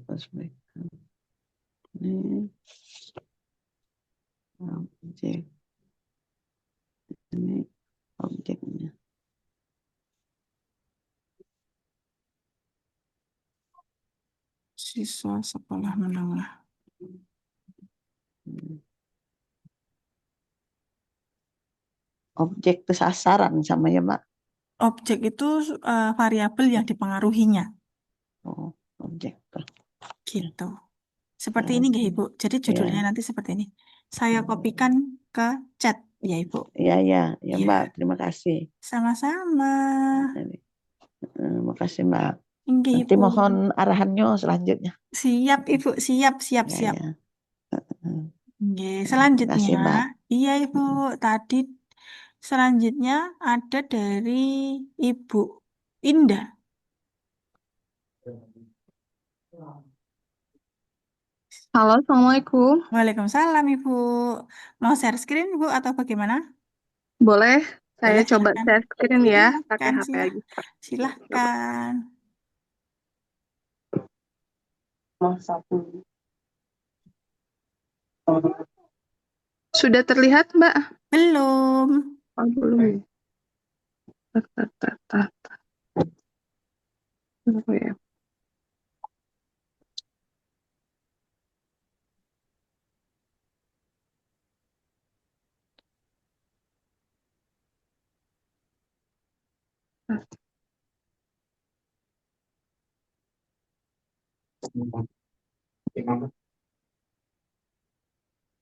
Perspektif. Ini objek. Ini objeknya. Siswa sekolah menengah. Objek itu sasaran sama ya, Mbak? Objek itu variabel yang dipengaruhinya, Oh, objek. gitu. Seperti ini nggak Ibu? Jadi judulnya Ya, nanti seperti ini. Saya kopikan ke chat, ya Ibu. ya, ya, ya, Ya, Mbak. Terima kasih. sama-sama. Terima kasih, Mbak. Nggih, Nanti Ibu. mohon arahannya selanjutnya. Siap, Ibu. Siap, siap, Ya, siap. ya. Nggih, Terima selanjutnya, kasih, Mbak. iya Ibu. Tadi selanjutnya ada dari Ibu Indah. Halo, Assalamualaikum. Waalaikumsalam Ibu. Mau share screen Ibu atau bagaimana? Boleh, saya Boleh, coba silakan. share screen ya, pakai Silakan, HP aja. silahkan. Sudah terlihat, Mbak? Belum. Oh, belum. Tunggu ya.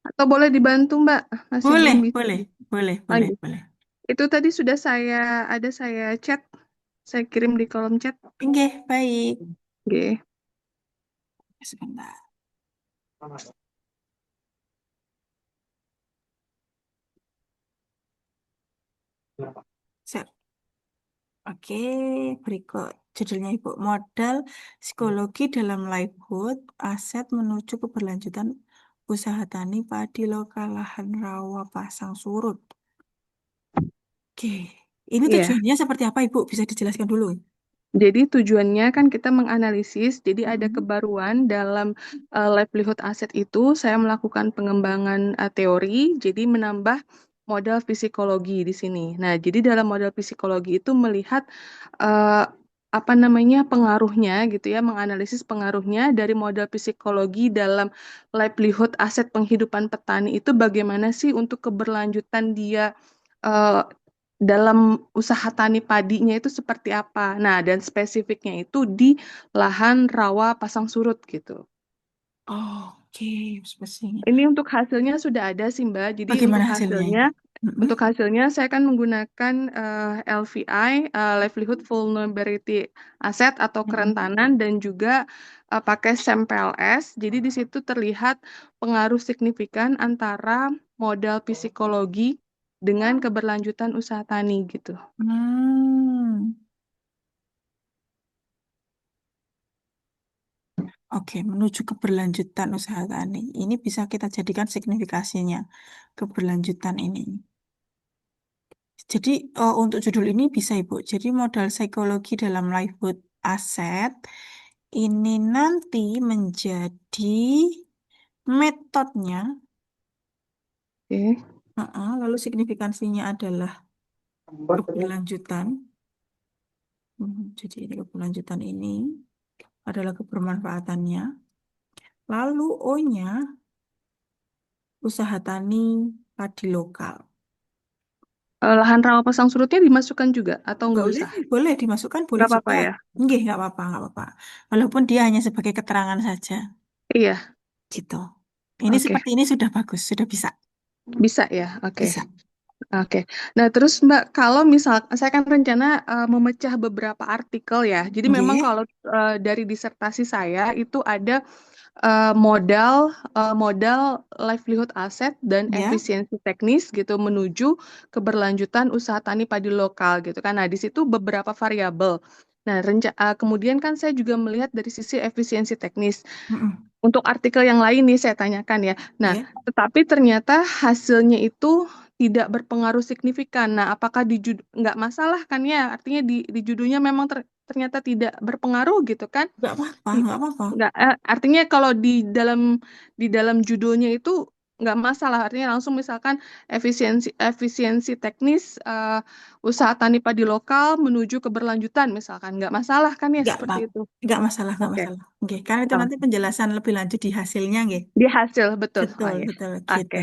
Atau boleh dibantu, Mbak? Masih Boleh, belum bisa. boleh, boleh, Oh, boleh, gitu. boleh. Itu tadi sudah saya chat, saya kirim di kolom chat. Oke, baik. Oke. Sebentar. Siap. Oke, berikut judulnya Ibu. Modal psikologi dalam livelihood, aset menuju keberlanjutan usaha tani padi lokal lahan rawa pasang surut. Oke, ini Iya. tujuannya seperti apa Ibu? Bisa dijelaskan dulu? Jadi tujuannya kan kita menganalisis, jadi ada kebaruan dalam livelihood asset itu, saya melakukan pengembangan teori, jadi menambah modal psikologi di sini. Nah, jadi dalam modal psikologi itu melihat apa namanya pengaruhnya gitu ya, menganalisis pengaruhnya dari modal psikologi dalam livelihood aset penghidupan petani itu bagaimana sih untuk keberlanjutan dia eh, dalam usaha tani padinya itu seperti apa. Nah, dan spesifiknya itu di lahan rawa pasang surut gitu. Oke, spesifiknya. Ini untuk hasilnya sudah ada sih, Mbak. Jadi Bagaimana untuk hasilnya? untuk hasilnya saya akan menggunakan LVI, Livelihood Vulnerability Asset atau kerentanan, dan juga pakai SAMPLS. Jadi di situ terlihat pengaruh signifikan antara modal psikologi dengan keberlanjutan usaha tani gitu. Oke, menuju keberlanjutan usaha tani. Ini bisa kita jadikan signifikasinya, keberlanjutan ini. Jadi untuk judul ini bisa Ibu. Jadi modal psikologi dalam livelihood asset ini nanti menjadi metodenya. Lalu signifikansinya adalah keberlanjutan. Jadi ini keberlanjutan ini adalah kebermanfaatannya. Lalu O-nya usaha tani padi lokal. Lahan rawa pasang surutnya dimasukkan juga atau nggak Boleh, usah? boleh dimasukkan, boleh Nggak apa-apa juga. ya? Enggak, nggak apa-apa, nggak apa-apa. Walaupun dia hanya sebagai keterangan saja. Iya. Gitu. Ini Oke. seperti ini sudah bagus, sudah bisa. Bisa ya? Oke. Bisa. Oke. Nah, terus Mbak, kalau misal saya kan rencana memecah beberapa artikel ya. Jadi memang Nggih. kalau dari disertasi saya itu ada modal livelihood asset dan Ya. efisiensi teknis gitu menuju keberlanjutan usaha tani padi lokal gitu kan. Nah, di situ beberapa variabel. Nah, kemudian kan saya juga melihat dari sisi efisiensi teknis. Mm-mm. Untuk artikel yang lain nih saya tanyakan ya. Nah, Nggih. tetapi ternyata hasilnya itu tidak berpengaruh signifikan. Nah, apakah nggak masalah kan ya? Artinya di judulnya memang ternyata tidak berpengaruh gitu kan? Nggak apa-apa, N- nggak apa-apa. Nggak, artinya kalau di dalam judulnya itu nggak masalah. Artinya langsung misalkan efisiensi efisiensi teknis usaha tani padi lokal menuju keberlanjutan misalkan nggak masalah kan ya Nggak apa, seperti itu. nggak masalah, nggak Oke. masalah. Nggih, karena itu Oh, nanti penjelasan lebih lanjut di hasilnya, nggih. di hasil betul. Oh Betul, ya. betul, Oke. gitu.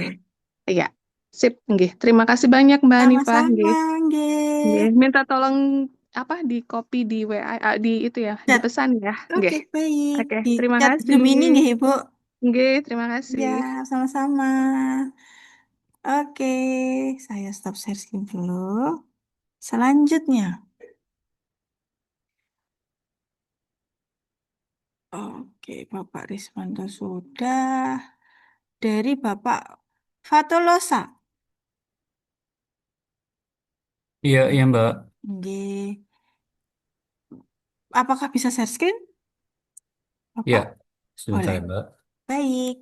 Iya. Sip, nggih. Terima kasih banyak Mbak Hanifah, Sama-sama, nggih. Nggih, nggih. minta tolong apa di copy di WA di itu ya, Chat. dipesan ya. Oke, Nggih. baik. Oke, Di terima chat kasih. Zoom ini, nggih, Ibu. Nggih, terima kasih. Ya, sama-sama. Oke, saya stop sharing dulu. Selanjutnya, oke, Bapak Rismanto sudah. Dari Bapak Fatolosa. Iya, iya Mbak. Nggih. Apakah bisa share screen, Iya, Bapak? sebentar Boleh. ya Mbak. Baik.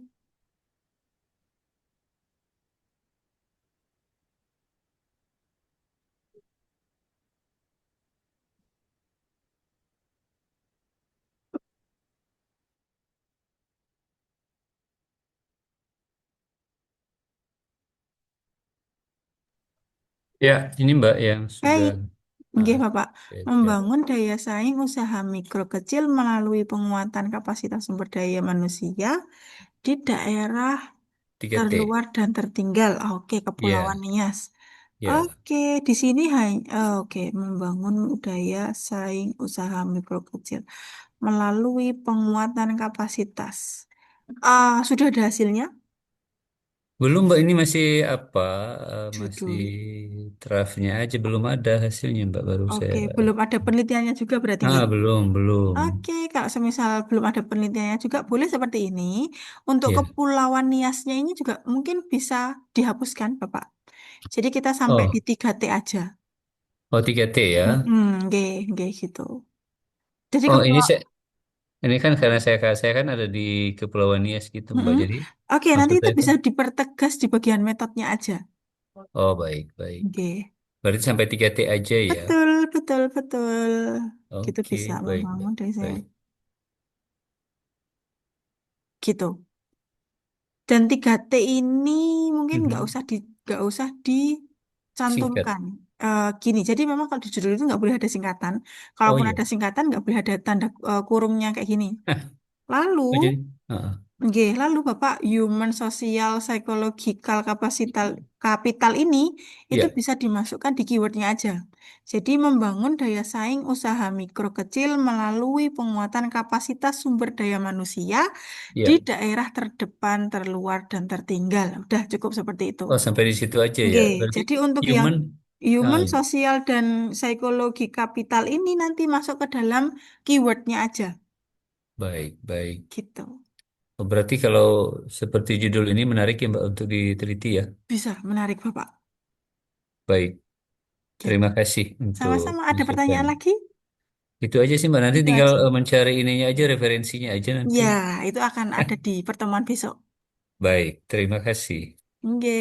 Ya, ini Mbak yang sudah Baik. Nggih, Bapak. saya share. Membangun daya saing usaha mikro kecil melalui penguatan kapasitas sumber daya manusia di daerah 3T. terluar dan tertinggal. Oke, Iya, Kepulauan Nias. iya. Oke, di sini hanya oke, membangun daya saing usaha mikro kecil melalui penguatan kapasitas. Sudah ada hasilnya? Belum Mbak, ini masih apa? Masih Judul. draftnya aja, belum ada hasilnya Mbak, baru saya. Oke, belum ada penelitiannya juga berarti nggih? Belum, belum. Oke, kalau semisal belum ada penelitiannya juga boleh seperti ini. Untuk Iya. Kepulauan Niasnya ini juga mungkin bisa dihapuskan, Bapak. Jadi kita sampai di Oh, 3T aja. oh 3T ya. Nggih, nggih gitu. Jadi Oh, Kepulauan. ini kan karena saya kan ada di Kepulauan Nias gitu Mbak. Jadi Oke, nanti maksud itu saya kan. bisa dipertegas di bagian metodenya aja. Oh, baik, baik. Oke. Berarti sampai 3T aja ya. Betul, betul, betul. Gitu Oke, bisa baik, membangun baik, desa. baik. Gitu. Dan 3T ini mungkin Mhm. nggak usah Singkat. dicantumkan. Gini, jadi memang kalau di judul itu nggak boleh ada singkatan. Oh Kalaupun iya. ada singkatan nggak boleh ada tanda kurungnya kayak gini. Lalu, Oh jadi. Heeh. nggih, lalu Bapak human social psychological kapital ini itu Iya, bisa dimasukkan di keywordnya aja. Jadi membangun daya saing usaha mikro kecil melalui penguatan kapasitas sumber daya manusia di iya. daerah terdepan, terluar, dan tertinggal. Udah cukup seperti itu. Oh sampai di situ aja ya. Oke, Berarti jadi untuk yang human. human, Iya. sosial, dan psikologi kapital ini nanti masuk ke dalam keywordnya aja. Baik, baik. Gitu. Oh, berarti kalau seperti judul ini menarik ya Mbak untuk diteliti ya. Bisa, menarik Bapak. Baik, Gitu. terima kasih untuk Sama-sama, ada masukan. pertanyaan lagi? Itu aja sih Mbak. Nanti Itu tinggal aja. mencari ininya aja, referensinya aja nanti. Ya, itu akan ada di pertemuan besok. Baik, terima kasih. Oke.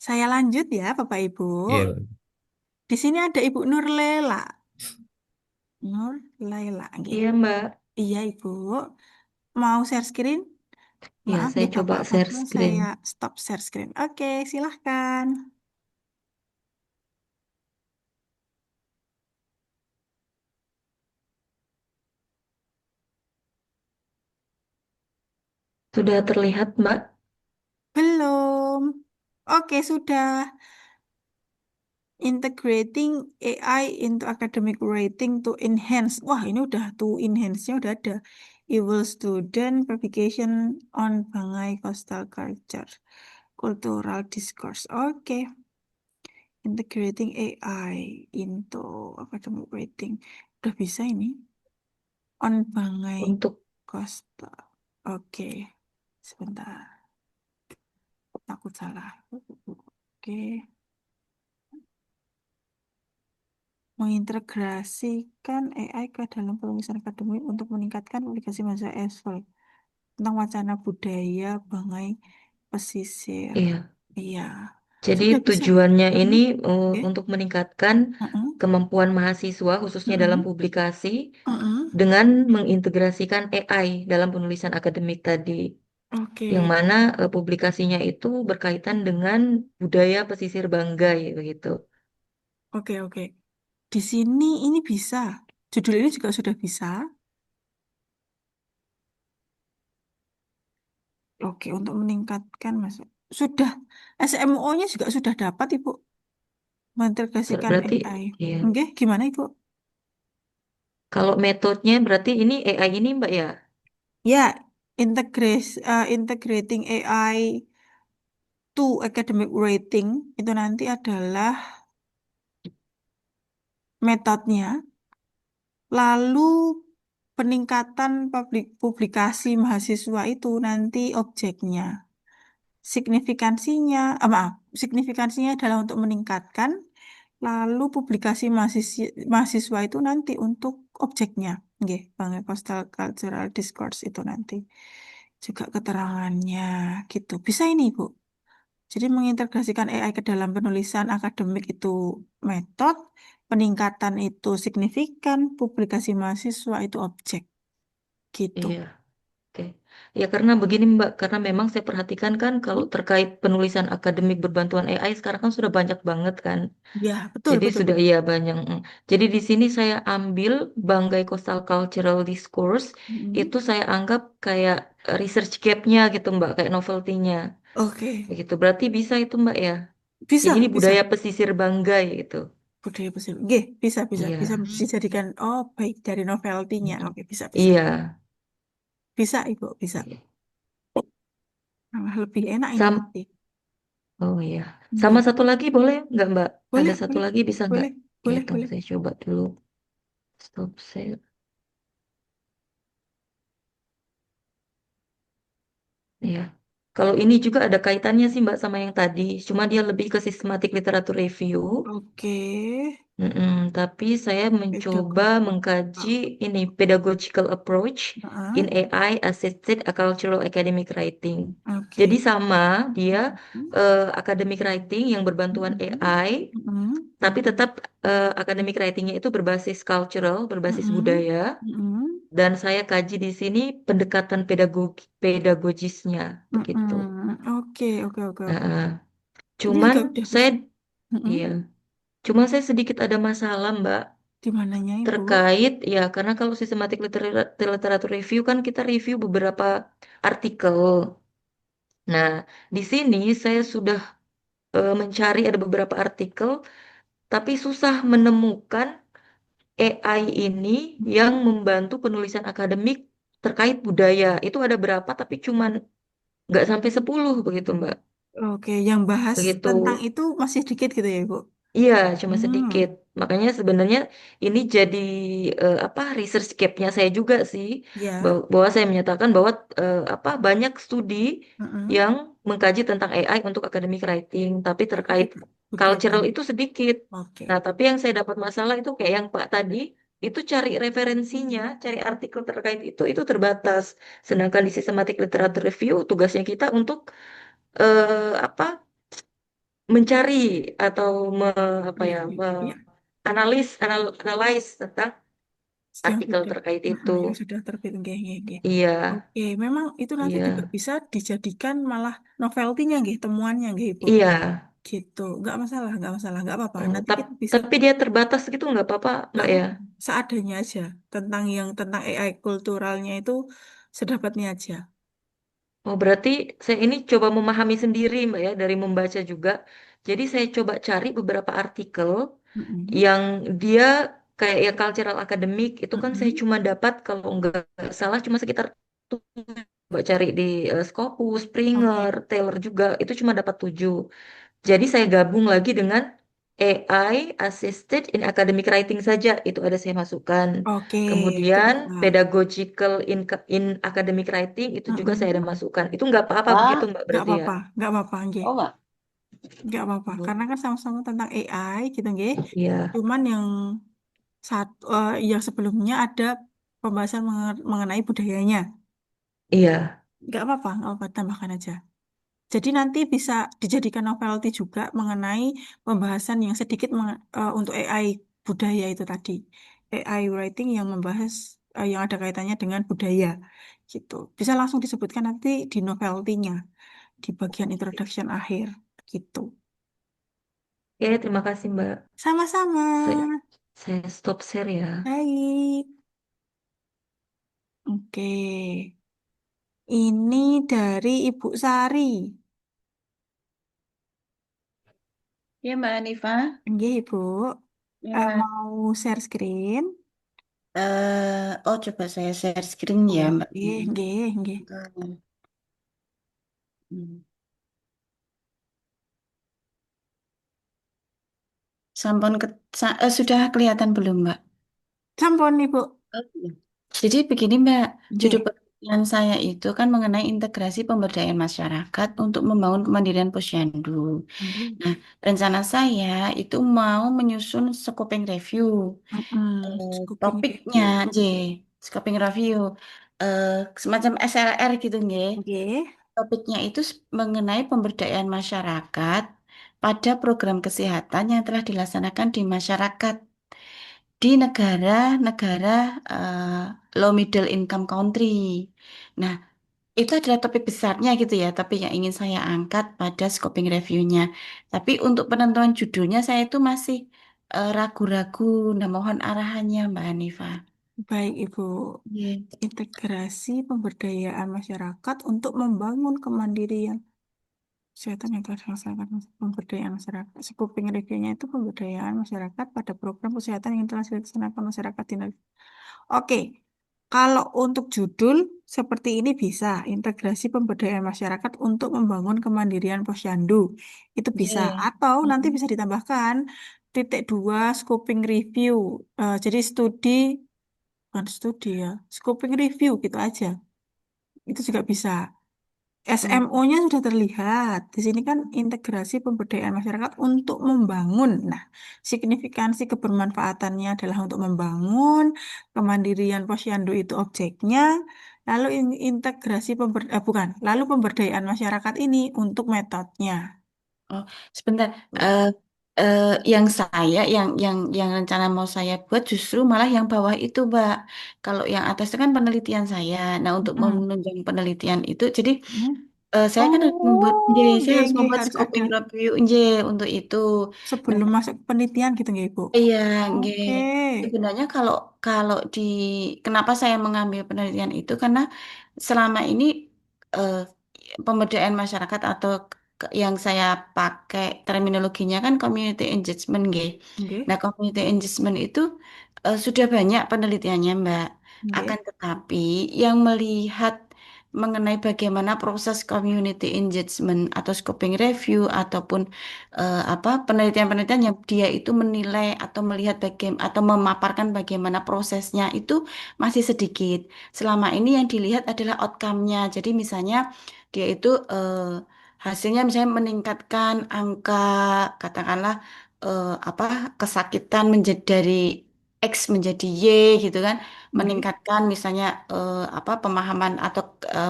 Saya lanjut ya, Bapak Ibu. Iya, Di sini ada Ibu Nurlela. Nurlela, oke. Iya, Mbak. Iya, Ibu. Mau share screen? Ya, Maaf saya ya, coba Bapak share Fadil, screen. saya stop share screen. Oke, silahkan. Sudah terlihat, Mbak? Belum. Oke, sudah. Integrating AI into academic rating to enhance. Wah, ini udah to enhance-nya udah ada. Evil Student Publication on Bangai Coastal Culture, Cultural Discourse. Oke. Integrating AI into academic writing. Udah bisa ini. On Bangai Untuk Coastal. Oke. Sebentar. Takut salah. Oke. Mengintegrasikan AI ke dalam penulisan akademik untuk meningkatkan publikasi masa esol tentang wacana budaya Bangai Pesisir. iya. Iya, Jadi sudah bisa. tujuannya ini Oke. untuk meningkatkan Mm-mm. kemampuan mahasiswa khususnya dalam Mm-mm. publikasi Mm-mm. dengan mengintegrasikan AI dalam penulisan akademik tadi, Oke, yang mana publikasinya itu berkaitan dengan budaya pesisir Banggai begitu. oke, oke. Di sini ini bisa. Judul ini juga sudah bisa. Oke, untuk meningkatkan masuk. Sudah SMO-nya juga sudah dapat, Ibu, mengintegrasikan Berarti AI. ya, Oke, gimana, Ibu? kalau metodenya berarti ini AI ini Mbak ya. Ya, integrating AI to academic rating itu nanti adalah metodenya. Lalu peningkatan publikasi mahasiswa itu nanti objeknya. Signifikansinya adalah untuk meningkatkan, lalu publikasi mahasiswa itu nanti untuk objeknya. Nggih, Bangai Coastal Cultural Discourse itu nanti. Juga keterangannya gitu. Bisa ini, Bu. Jadi mengintegrasikan AI ke dalam penulisan akademik itu metode, peningkatan itu signifikan, publikasi mahasiswa itu objek. Gitu. Iya. Oke. Ya karena begini Mbak, karena memang saya perhatikan kan kalau terkait penulisan akademik berbantuan AI sekarang kan sudah banyak banget kan. Ya, betul, Jadi betul, sudah betul. iya banyak. Jadi di sini saya ambil Banggai Coastal Cultural Discourse Mm-mm. itu saya anggap kayak research gap-nya gitu Mbak, kayak novelty-nya. Oke, Begitu. Berarti bisa itu Mbak ya. bisa, Jadi ini budaya bisa. pesisir Banggai gitu. Budaya pesisir. Oke, bisa, bisa. Iya. Bisa dijadikan, oh baik, dari novelty-nya. Oke, bisa, bisa. Iya. Bisa, Ibu, bisa. Malah lebih enak ini Sam nanti. Oh iya. Sama Oke. satu lagi boleh nggak Mbak? Ada Boleh, satu boleh, lagi bisa nggak? boleh, Ya, boleh, tunggu boleh. saya coba dulu. Stop share. Iya. Kalau ini juga ada kaitannya sih Mbak sama yang tadi. Cuma dia lebih ke systematic literature review. Oke. Tapi saya mencoba Pedagogi. mengkaji ini pedagogical approach in Heeh. AI assisted cultural academic writing. Jadi Oke. sama dia Mm. academic writing yang berbantuan Mm-mm. AI, Mm-mm. tapi tetap academic writingnya itu berbasis cultural, berbasis Mm-mm. budaya. Mm-mm. Dan saya kaji di sini pendekatan pedagogisnya begitu. Mm-mm. Oke, oke, oke, oke. Nah, Ini cuman juga udah saya, bisa. Mm-mm. iya, cuma saya sedikit ada masalah Mbak Di mananya, Ibu? terkait ya karena kalau systematic literature review kan kita review beberapa artikel. Nah, di sini saya sudah mencari ada beberapa artikel, tapi susah menemukan AI ini yang membantu penulisan akademik terkait budaya. Itu ada berapa, tapi cuman nggak sampai 10 begitu, Mbak. Oke, yang bahas Begitu. tentang itu masih dikit gitu ya, Ibu? Iya, cuma Hmm, sedikit. Makanya sebenarnya ini jadi apa research gap-nya saya juga sih, ya. bahwa saya menyatakan bahwa apa banyak studi Mm-mm. yang mengkaji tentang AI untuk academic writing, tapi Tapi terkait tidak begitu cultural banyak. itu sedikit. Oke. Nah, tapi yang saya dapat masalah itu kayak yang Pak tadi, itu cari referensinya, cari artikel terkait itu terbatas. Sedangkan di systematic literature review tugasnya kita untuk apa mencari atau apa Iya, ya iya, iya. analyze tentang Yang artikel sudah, terkait itu. yang sudah terbit. Oke, oke, oke. Iya, Oke, memang itu nanti juga iya, bisa dijadikan malah novelty-nya, nggih, temuannya, nggih, Ibu. iya. Gitu. Nggak masalah, nggak masalah, nggak apa-apa. Oh, Nanti kita bisa, tapi dia terbatas gitu nggak apa-apa, nggak Mbak ya? apa-apa. Seadanya aja. Tentang AI kulturalnya itu sedapatnya aja. Oh, berarti saya ini coba memahami sendiri, Mbak ya, dari membaca juga. Jadi saya coba cari beberapa artikel Mm-mm. yang dia kayak ya cultural akademik itu kan saya Mm-mm. cuma dapat kalau nggak salah cuma sekitar coba cari di Scopus, Oke. Springer, Taylor juga itu cuma dapat 7. Jadi saya gabung lagi dengan AI assisted in academic writing saja itu ada saya masukkan. Oke, itu Kemudian bisa. pedagogical in academic writing itu juga saya ada Mm-mm. masukkan. Itu nggak apa-apa Ah, begitu Mbak Nggak berarti ya? apa-apa, nggak apa-apa, nggih. oh enggak. Nggak apa-apa, karena kan sama-sama tentang AI gitu, nggih. Iya, Cuman yang sebelumnya ada pembahasan mengenai budayanya. iya. Nggak apa-apa, tambahkan aja. Jadi nanti bisa dijadikan novelty juga mengenai pembahasan yang sedikit untuk AI budaya itu tadi. AI writing yang membahas yang ada kaitannya dengan budaya gitu. Bisa langsung disebutkan nanti di novelty-nya di bagian introduction akhir gitu. Oke, terima kasih Mbak. Sama-sama. Saya stop share ya. Baik. Oke. Ini dari Ibu Sari. Ya Mbak Hanifa. Nggih, Ibu. Ya. Mau share screen? Oh coba saya share screen ya Mbak. Nggih, nggih, nggih. Hmm. Sampun sudah kelihatan belum Mbak? Sampun, Ibu. Oh, iya. Jadi begini Mbak, judul Nggih. penelitian saya itu kan mengenai integrasi pemberdayaan masyarakat untuk membangun kemandirian posyandu. Nggih. Nah, rencana saya itu mau menyusun scoping review. Scoping Topiknya, review. J, scoping review, eh, semacam SLR gitu, nggih. Nggih. Topiknya itu mengenai pemberdayaan masyarakat pada program kesehatan yang telah dilaksanakan di masyarakat di negara-negara low middle income country. Nah, itu adalah topik besarnya gitu ya, tapi yang ingin saya angkat pada scoping review-nya. Tapi untuk penentuan judulnya saya itu masih ragu-ragu. Nah, mohon arahannya Mbak Hanifah. Baik, Ibu. Iya. Integrasi pemberdayaan masyarakat untuk membangun kemandirian kesehatan yang telah dilaksanakan pemberdayaan masyarakat. Scoping review-nya itu pemberdayaan masyarakat pada program kesehatan yang telah dilaksanakan masyarakat di negara. Oke, kalau untuk judul seperti ini bisa integrasi pemberdayaan masyarakat untuk membangun kemandirian posyandu. Itu bisa. Iya. Atau nanti bisa ditambahkan titik 2 scoping review. Jadi bukan studi ya, scoping review gitu aja. Itu juga bisa. SMO-nya sudah terlihat. Di sini kan integrasi pemberdayaan masyarakat untuk membangun. Nah, signifikansi kebermanfaatannya adalah untuk membangun, kemandirian posyandu itu objeknya, lalu integrasi bukan, lalu pemberdayaan masyarakat ini untuk metodenya. Oh, sebentar. Yang saya, yang rencana mau saya buat justru malah yang bawah itu, Mbak. Kalau yang atas itu kan penelitian saya. Nah, untuk Mm-mm. menunjang penelitian itu, jadi Hmm. saya kan harus membuat, Oh, saya nggih, harus nggih, membuat harus ada scoping review, untuk itu. Nah, sebelum masuk ke penelitian gitu nggih, Ibu. iya, nggih. Oke. Sebenarnya kalau kalau di kenapa saya mengambil penelitian itu karena selama ini eh, pemberdayaan masyarakat atau yang saya pakai terminologinya kan community engagement, nggih. Nggih, Nah, community engagement itu sudah banyak penelitiannya, Mbak. nggih. Akan tetapi yang melihat mengenai bagaimana proses community engagement atau scoping review ataupun apa penelitian-penelitian yang dia itu menilai atau melihat bagaimana atau memaparkan bagaimana prosesnya itu masih sedikit. Selama ini yang dilihat adalah outcome-nya. Jadi misalnya dia itu hasilnya misalnya meningkatkan angka katakanlah apa kesakitan menjadi dari X menjadi Y gitu kan, Nggih. meningkatkan misalnya apa pemahaman atau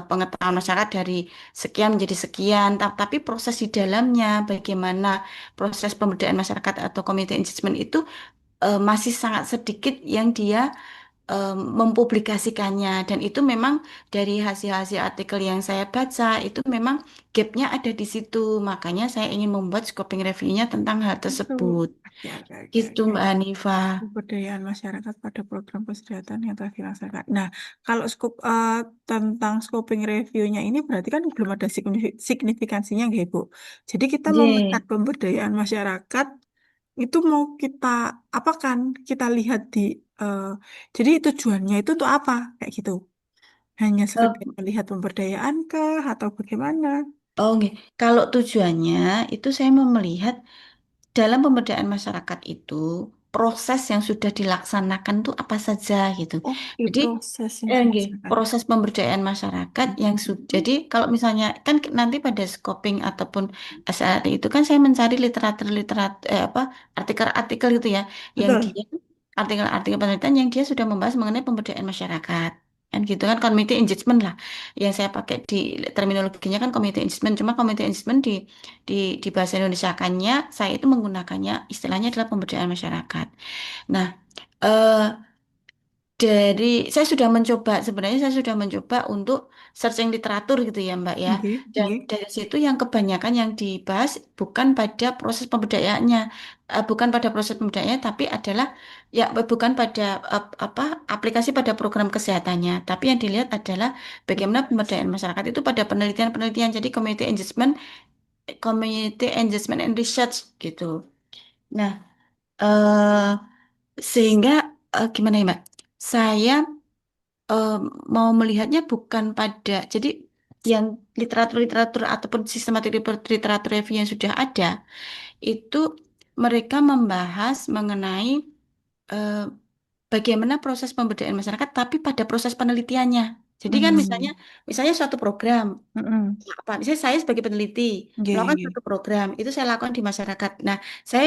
pengetahuan masyarakat dari sekian menjadi sekian, tapi proses di dalamnya bagaimana proses pemberdayaan masyarakat atau community engagement itu masih sangat sedikit yang dia mempublikasikannya dan itu memang dari hasil-hasil artikel yang saya baca itu memang gapnya ada di situ, makanya saya ingin membuat scoping review-nya tentang hal Itu. tersebut Oke, oke, oke, gitu oke. Mbak Hanifah. Pemberdayaan masyarakat pada program kesehatan yang telah dilaksanakan. Nah, kalau tentang scoping review-nya ini berarti kan belum ada signifikansinya, nggih, Bu. Jadi kita J. memecah pemberdayaan masyarakat itu mau kita apakan? Kita lihat di eh, jadi tujuannya itu untuk apa? Kayak gitu. Hanya sekedar Eh, melihat pemberdayaan kah atau bagaimana? Oh, nggih. Kalau tujuannya itu saya mau melihat dalam pemberdayaan masyarakat itu proses yang sudah dilaksanakan itu apa saja gitu. Oke, Jadi proses yang nggih, dilaksanakan. proses pemberdayaan masyarakat yang sudah. Jadi kalau misalnya kan nanti pada scoping ataupun SRI itu kan saya mencari literatur apa artikel-artikel itu ya yang Betul. dia artikel-artikel penelitian yang dia sudah membahas mengenai pemberdayaan masyarakat. Kan gitu kan community engagement lah yang saya pakai di terminologinya kan community engagement, cuma community engagement di di bahasa Indonesiakannya saya itu menggunakannya istilahnya adalah pemberdayaan masyarakat. Nah, eh saya sudah mencoba, sebenarnya saya sudah mencoba untuk searching literatur gitu ya Mbak ya. Oke, Dan oke. dari situ yang kebanyakan yang dibahas bukan pada proses pemberdayaannya, bukan pada proses pemberdayaannya, tapi adalah ya bukan pada apa aplikasi pada program kesehatannya, tapi yang dilihat adalah bagaimana pemberdayaan masyarakat itu pada penelitian-penelitian. Jadi community engagement and research gitu. Nah, eh sehingga gimana ya Mbak? Saya eh, mau melihatnya bukan pada, jadi yang literatur-literatur ataupun sistematik literatur review yang sudah ada, itu mereka membahas mengenai eh, bagaimana proses pemberdayaan masyarakat, tapi pada proses penelitiannya. Jadi kan Hmm. misalnya suatu program, Mm-mm. apa, misalnya saya sebagai peneliti Oke, melakukan oke. suatu program, itu saya lakukan di masyarakat. Nah, saya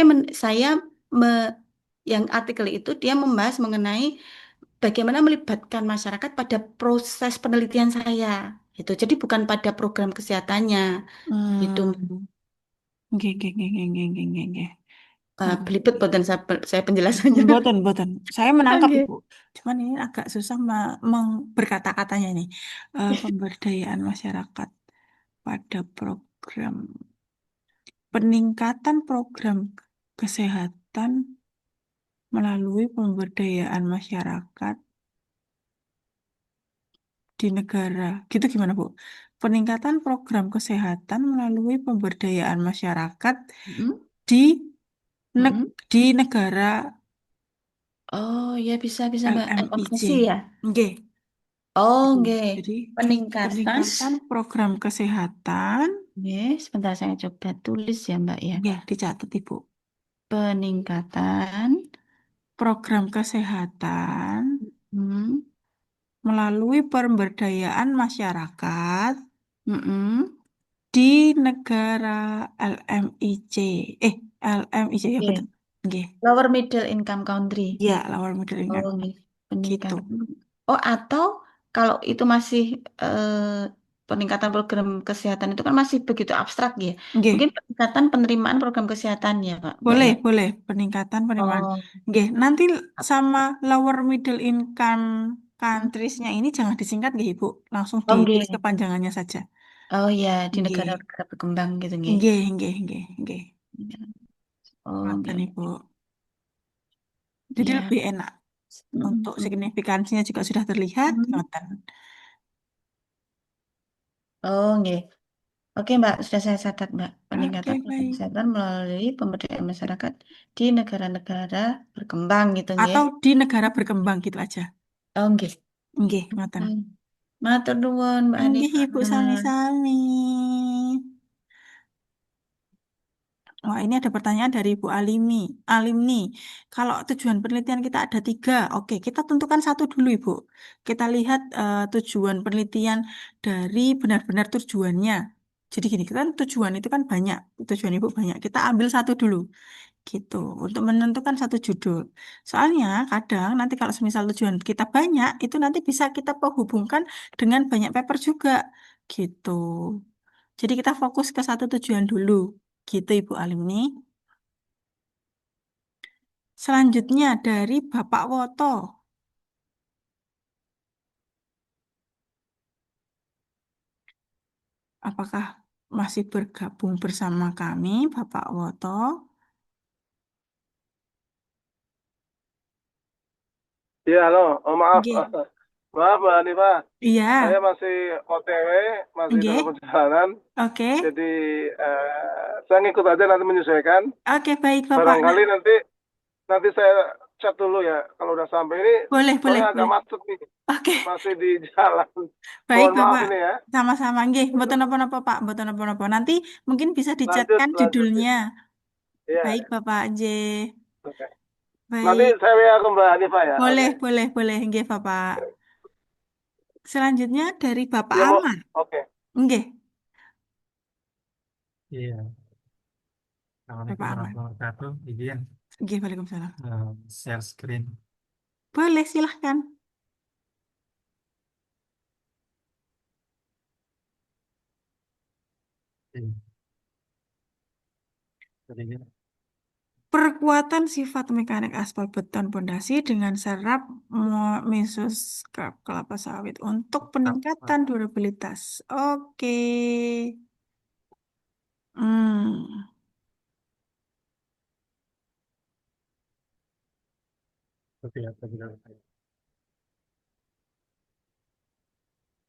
yang artikel itu dia membahas mengenai bagaimana melibatkan masyarakat pada proses penelitian saya gitu. Jadi bukan pada program kesehatannya gitu. Hmm. Oke, oke, oke, oke, oke, oke, oke, oke. Belibet Oke. boten saya penjelasannya. Boten, boten. Saya menangkap Oke. Ibu. Cuman ini agak susah berkata-katanya nih. Pemberdayaan masyarakat pada program peningkatan program kesehatan melalui pemberdayaan masyarakat di negara. Gitu gimana, Bu? Peningkatan program kesehatan melalui pemberdayaan masyarakat Mm-mm, di mm-mm. di negara Oh ya bisa bisa Mbak. LMIC. LMSI ya. Oke, Oh gitu. nggih. Jadi Peningkatan. peningkatan program kesehatan, Nggih, sebentar saya coba tulis ya Mbak ya. ya dicatat Ibu. Peningkatan. Program kesehatan Hmm, melalui pemberdayaan masyarakat mm-mm. di negara LMIC. LMIC ya Oke. betul. Oke. Lower middle income country. Ya, lower middle Oh, income. nggih. Gitu. Peningkatan. Oh, atau kalau itu masih peningkatan program kesehatan itu kan masih begitu abstrak ya. Mungkin Oke. peningkatan penerimaan program kesehatan ya, Pak, Mbak Boleh, ya. boleh. Peningkatan penerimaan. Oh, Oke, nanti sama lower middle income countries-nya ini jangan disingkat nggih, Ibu. Langsung oh, ditulis nggih. kepanjangannya saja. Oh ya, di Oke. negara-negara berkembang gitu, nggih. Oke, oke, oke, oke. Oh, Ngoten, nggih. Ibu. Jadi Ya. lebih enak. Mm, Untuk mm, signifikansinya juga sudah terlihat. mm. Ngoten. Oh, nggih. Oke, Mbak, sudah saya catat, Mbak. Oke, Peningkatan program baik. kesehatan melalui pemberdayaan masyarakat di negara-negara berkembang gitu, nggih. Atau di negara berkembang gitu aja. Oh, nggih. Nggih, ngoten. Hmm. Matur nuwun Mbak Nggih, Anita. Ibu sami-sami. Wah, ini ada pertanyaan dari Ibu Alimi. Alimni, kalau tujuan penelitian kita ada 3, oke, kita tentukan satu dulu, Ibu. Kita lihat tujuan penelitian dari benar-benar tujuannya. Jadi gini, kan tujuan itu kan banyak, tujuan Ibu banyak. Kita ambil satu dulu, gitu, untuk menentukan satu judul. Soalnya kadang nanti kalau semisal tujuan kita banyak, itu nanti bisa kita penghubungkan dengan banyak paper juga, gitu. Jadi kita fokus ke satu tujuan dulu, gitu Ibu Alimni. Selanjutnya dari Bapak Woto. Apakah masih bergabung bersama kami, Bapak Woto? Iya, halo. Oh, maaf. Nggih. Maaf Mbak Hanifah, Iya, saya masih OTW, masih nggih. dalam perjalanan. Oke. Jadi saya ngikut aja nanti menyesuaikan. Oke, baik Bapak. Barangkali nanti saya chat dulu ya kalau udah sampai ini. Boleh, boleh, Soalnya agak boleh. macet nih, Oke, masih di jalan. baik Mohon maaf Bapak. ini ya. Sama-sama nggih, mboten napa-napa Pak, mboten napa-napa. Nanti mungkin bisa Lanjut, dicatkan lanjut ya. judulnya. Iya. Baik Bapak J. Oke. Nanti Baik. saya WA ke Mbak Hanifah ya. Boleh, Oke. boleh, boleh nggih Bapak. Selanjutnya dari Bapak Ya mau. Amar. Oke. Nggih, Iya, Assalamualaikum Bapak Amar. warahmatullahi wabarakatuh. Izin Nggih, Waalaikumsalam. share screen. Boleh, silahkan. Iya, tadinya. Perkuatan sifat mekanik aspal beton pondasi dengan serap mesoscrap kelapa sawit untuk peningkatan durabilitas. Oke. Hmm. Seperti apa bilang?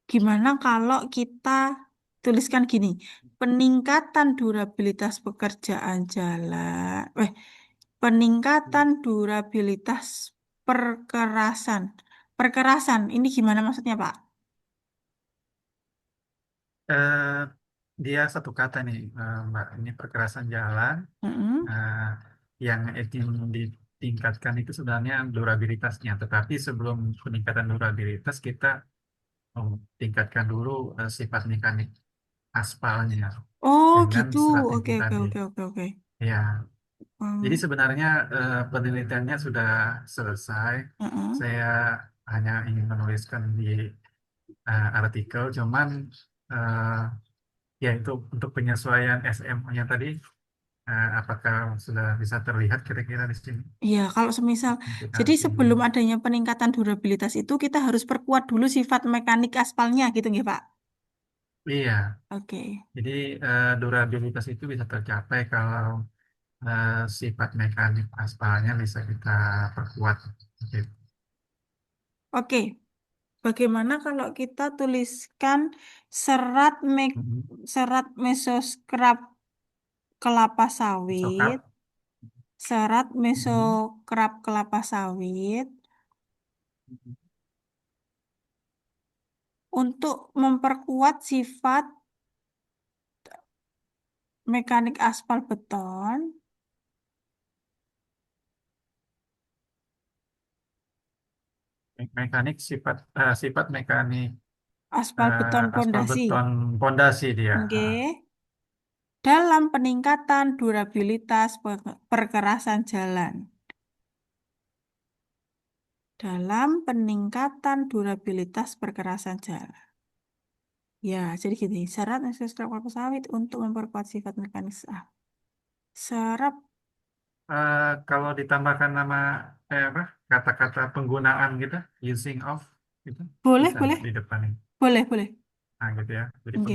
Gimana kalau kita tuliskan gini, peningkatan durabilitas pekerjaan jalan, peningkatan durabilitas perkerasan. Perkerasan, ini gimana maksudnya, Pak? Eh, Dia satu kata nih, Mbak. Ini perkerasan jalan. Mm-mm. Yang ingin ditingkatkan itu sebenarnya durabilitasnya. Tetapi sebelum peningkatan durabilitas, kita tingkatkan dulu sifat mekanik aspalnya Oh, dengan gitu. strategi Oke, oke, tadi. oke, oke, oke. Ya, jadi Hmm. sebenarnya penelitiannya sudah selesai. Mm-mm. Saya hanya ingin menuliskan di artikel, cuman eh, ya itu untuk penyesuaian SMO-nya tadi, apakah sudah bisa terlihat kira-kira di sini? Iya, kalau semisal, Kita jadi sebelum ingin- adanya peningkatan durabilitas itu kita harus perkuat dulu sifat mekanik aspalnya gitu nggih, Pak? Iya, Oke. jadi durabilitas itu bisa tercapai kalau sifat mekanik aspalnya bisa kita perkuat. Gitu. Oke. Bagaimana kalau kita tuliskan serat Mhm. serat mesoscrap kelapa Sokap. sawit, serat Mhm. mesoscrap kelapa sawit untuk memperkuat sifat mekanik aspal beton Mekanik sifat mekanik aspal beton aspal pondasi. beton pondasi dia. Oke. Dalam peningkatan durabilitas perkerasan jalan. Dalam peningkatan durabilitas perkerasan jalan. Ya, jadi gini, syarat ekstrak kelapa sawit untuk memperkuat sifat mekanis. Serap, Kalau ditambahkan nama apa kata-kata penggunaan gitu, using of gitu, boleh, bisa boleh, nggak di depan ini? boleh, boleh. Nah, gitu ya. Jadi Oke,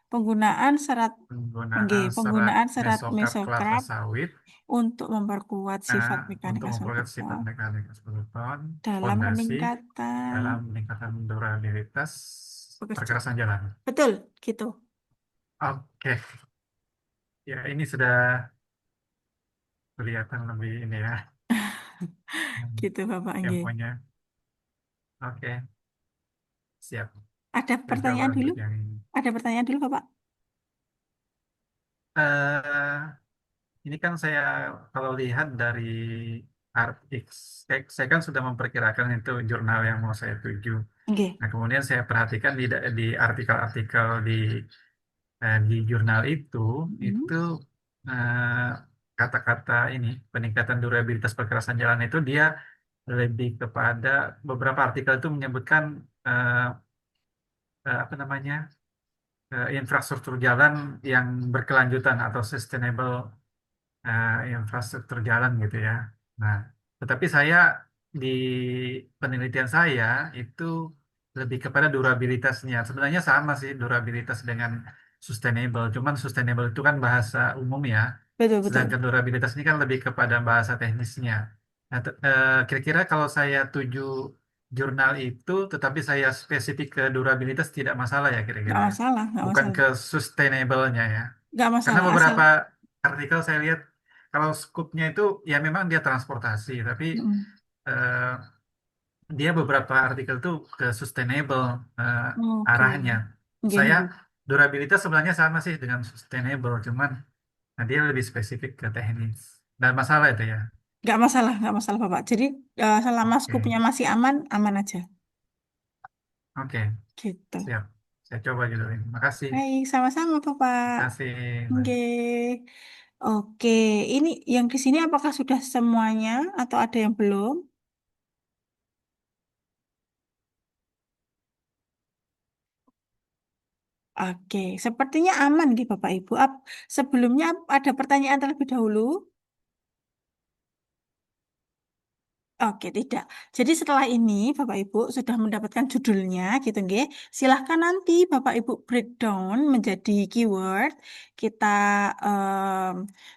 penggunaan serat, serat penggunaan serat mesokap kelapa mesocrap sawit untuk memperkuat sifat mekanik untuk aspal memperkuat sifat beton mekanik aspal beton dalam pondasi peningkatan dalam meningkatkan durabilitas pekerja. perkerasan jalan. Betul, gitu. Oke, ya ini sudah kelihatan lebih ini ya. Gitu, Bapak Anggi. Temponya. Oke, siap. Ada Dan coba pertanyaan dulu? untuk yang ini. Ada pertanyaan dulu, Bapak? Eh, ini kan saya kalau lihat dari artikel, saya kan sudah memperkirakan itu jurnal yang mau saya tuju. Oke. Nah, kemudian saya perhatikan di artikel-artikel di jurnal itu eh, kata-kata ini peningkatan durabilitas perkerasan jalan itu dia lebih kepada beberapa artikel itu menyebutkan eh, apa namanya infrastruktur jalan yang berkelanjutan atau sustainable infrastruktur jalan gitu ya. Nah, tetapi saya di penelitian saya itu lebih kepada durabilitasnya. Sebenarnya sama sih durabilitas dengan sustainable. Cuman sustainable itu kan bahasa umum ya. Betul, betul. Sedangkan durabilitas ini kan lebih kepada bahasa teknisnya. Nah, kira-kira kalau saya tuju jurnal itu, tetapi saya spesifik ke durabilitas tidak masalah ya Nggak kira-kira ya. masalah, nggak Bukan masalah. ke sustainable-nya ya. Nggak Karena masalah, asal. beberapa artikel saya lihat kalau scoop-nya itu ya memang dia transportasi, tapi Mm. eh, dia beberapa artikel tuh ke sustainable Oke. arahnya. Nggih, Saya nggih. durabilitas sebenarnya sama sih dengan sustainable, cuman dia lebih spesifik ke teknis. Dan masalah itu ya. Nggak masalah Bapak. Jadi selama Oke, skupnya masih aman, aman aja. oke, Gitu. siap. Saya coba gitu ini. Makasih, Baik, sama-sama Bapak. makasih. Baik. Nggih. Oke, ini yang di sini apakah sudah semuanya atau ada yang belum? Oke, sepertinya aman di Bapak Ibu. Sebelumnya ada pertanyaan terlebih dahulu? Oke, tidak. Jadi setelah ini Bapak Ibu sudah mendapatkan judulnya gitu nggih. Silahkan nanti Bapak Ibu breakdown menjadi keyword. Kita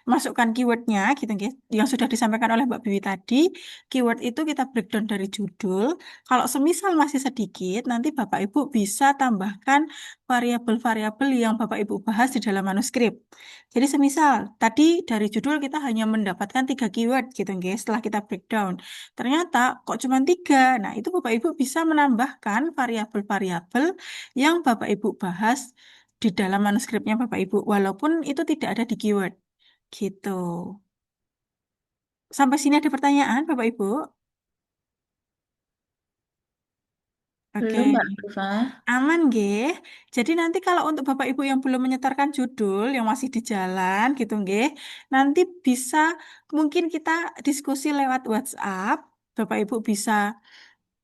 masukkan keywordnya gitu nggih. Yang sudah disampaikan oleh Mbak Bibi tadi. Keyword itu kita breakdown dari judul. Kalau semisal masih sedikit, nanti Bapak Ibu bisa tambahkan variabel-variabel yang Bapak Ibu bahas di dalam manuskrip. Jadi semisal tadi dari judul kita hanya mendapatkan 3 keyword gitu nggih setelah kita breakdown. Ternyata kok cuma 3. Nah, itu Bapak Ibu bisa menambahkan variabel-variabel yang Bapak Ibu bahas di dalam manuskripnya Bapak Ibu, walaupun itu tidak ada di keyword. Gitu. Sampai sini ada pertanyaan, Bapak Ibu? Oke. Belum Mbak Rifa. Aman, nggih. Jadi nanti kalau untuk Bapak Ibu yang belum menyetorkan judul, yang masih di jalan gitu, nggih, nanti bisa mungkin kita diskusi lewat WhatsApp. Bapak Ibu bisa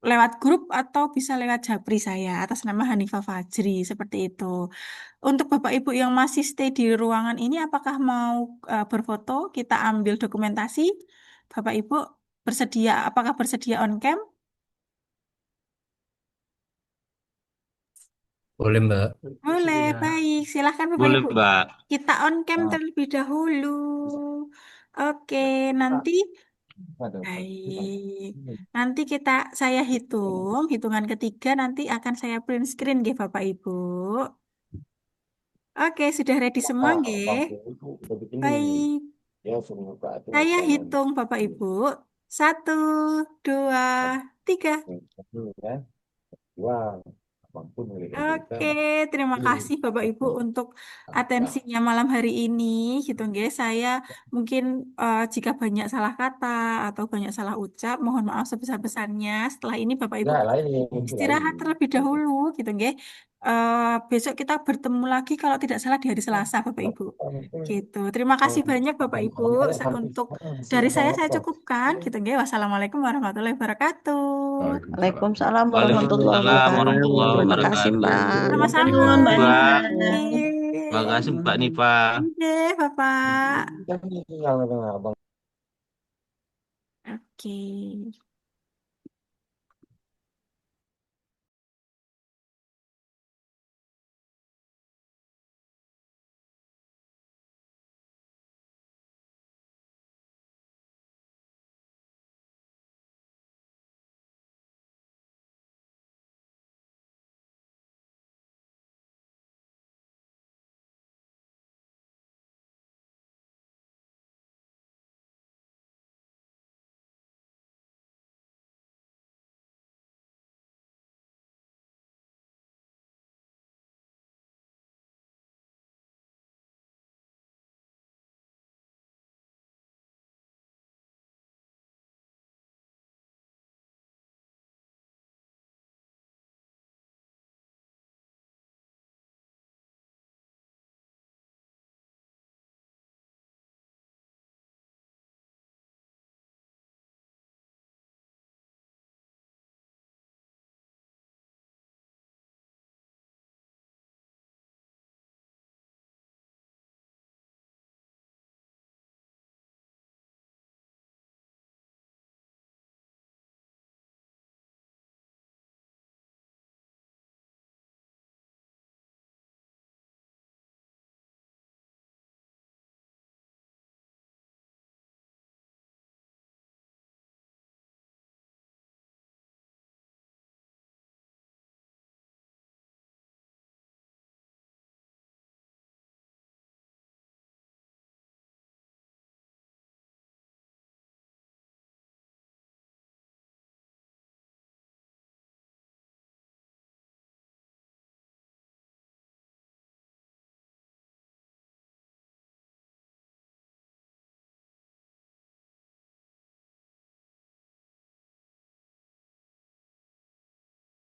lewat grup atau bisa lewat Japri saya atas nama Hanifah Fajri seperti itu. Untuk Bapak Ibu yang masih stay di ruangan ini, apakah mau berfoto? Kita ambil dokumentasi. Bapak Ibu bersedia? Apakah bersedia on cam? Boleh Mbak. Boleh, baik. Silahkan Bapak Boleh, Ibu. Mbak. Kita on cam terlebih dahulu. Oke, nanti baik. Nanti saya hitungan ketiga nanti akan saya print screen nggih Bapak Ibu. Oke, sudah ready semua nggih? Baik. Saya hitung Bapak Ibu. 1, 2, 3. Oke, terima kasih Bapak Ibu untuk atensinya malam hari ini, gitu nggih. Saya mungkin jika banyak salah kata atau banyak salah ucap, mohon maaf sebesar-besarnya. Setelah ini Bapak Ibu istirahat terlebih dahulu, gitu nggih. Besok kita bertemu lagi kalau tidak salah di hari Selasa, Bapak Ibu. Gitu. Terima kasih banyak Bapak Ibu. Untuk dari saya cukupkan, gitu nggih. Wassalamualaikum warahmatullahi wabarakatuh. Waalaikumsalam warahmatullahi Waalaikumsalam warahmatullahi wabarakatuh. Terima kasih wabarakatuh. Mbak. Sama-sama. Nuhun, Mbak Mbak, Nifa. makasih Mbak Nifa. Oke, Bapak. Oke.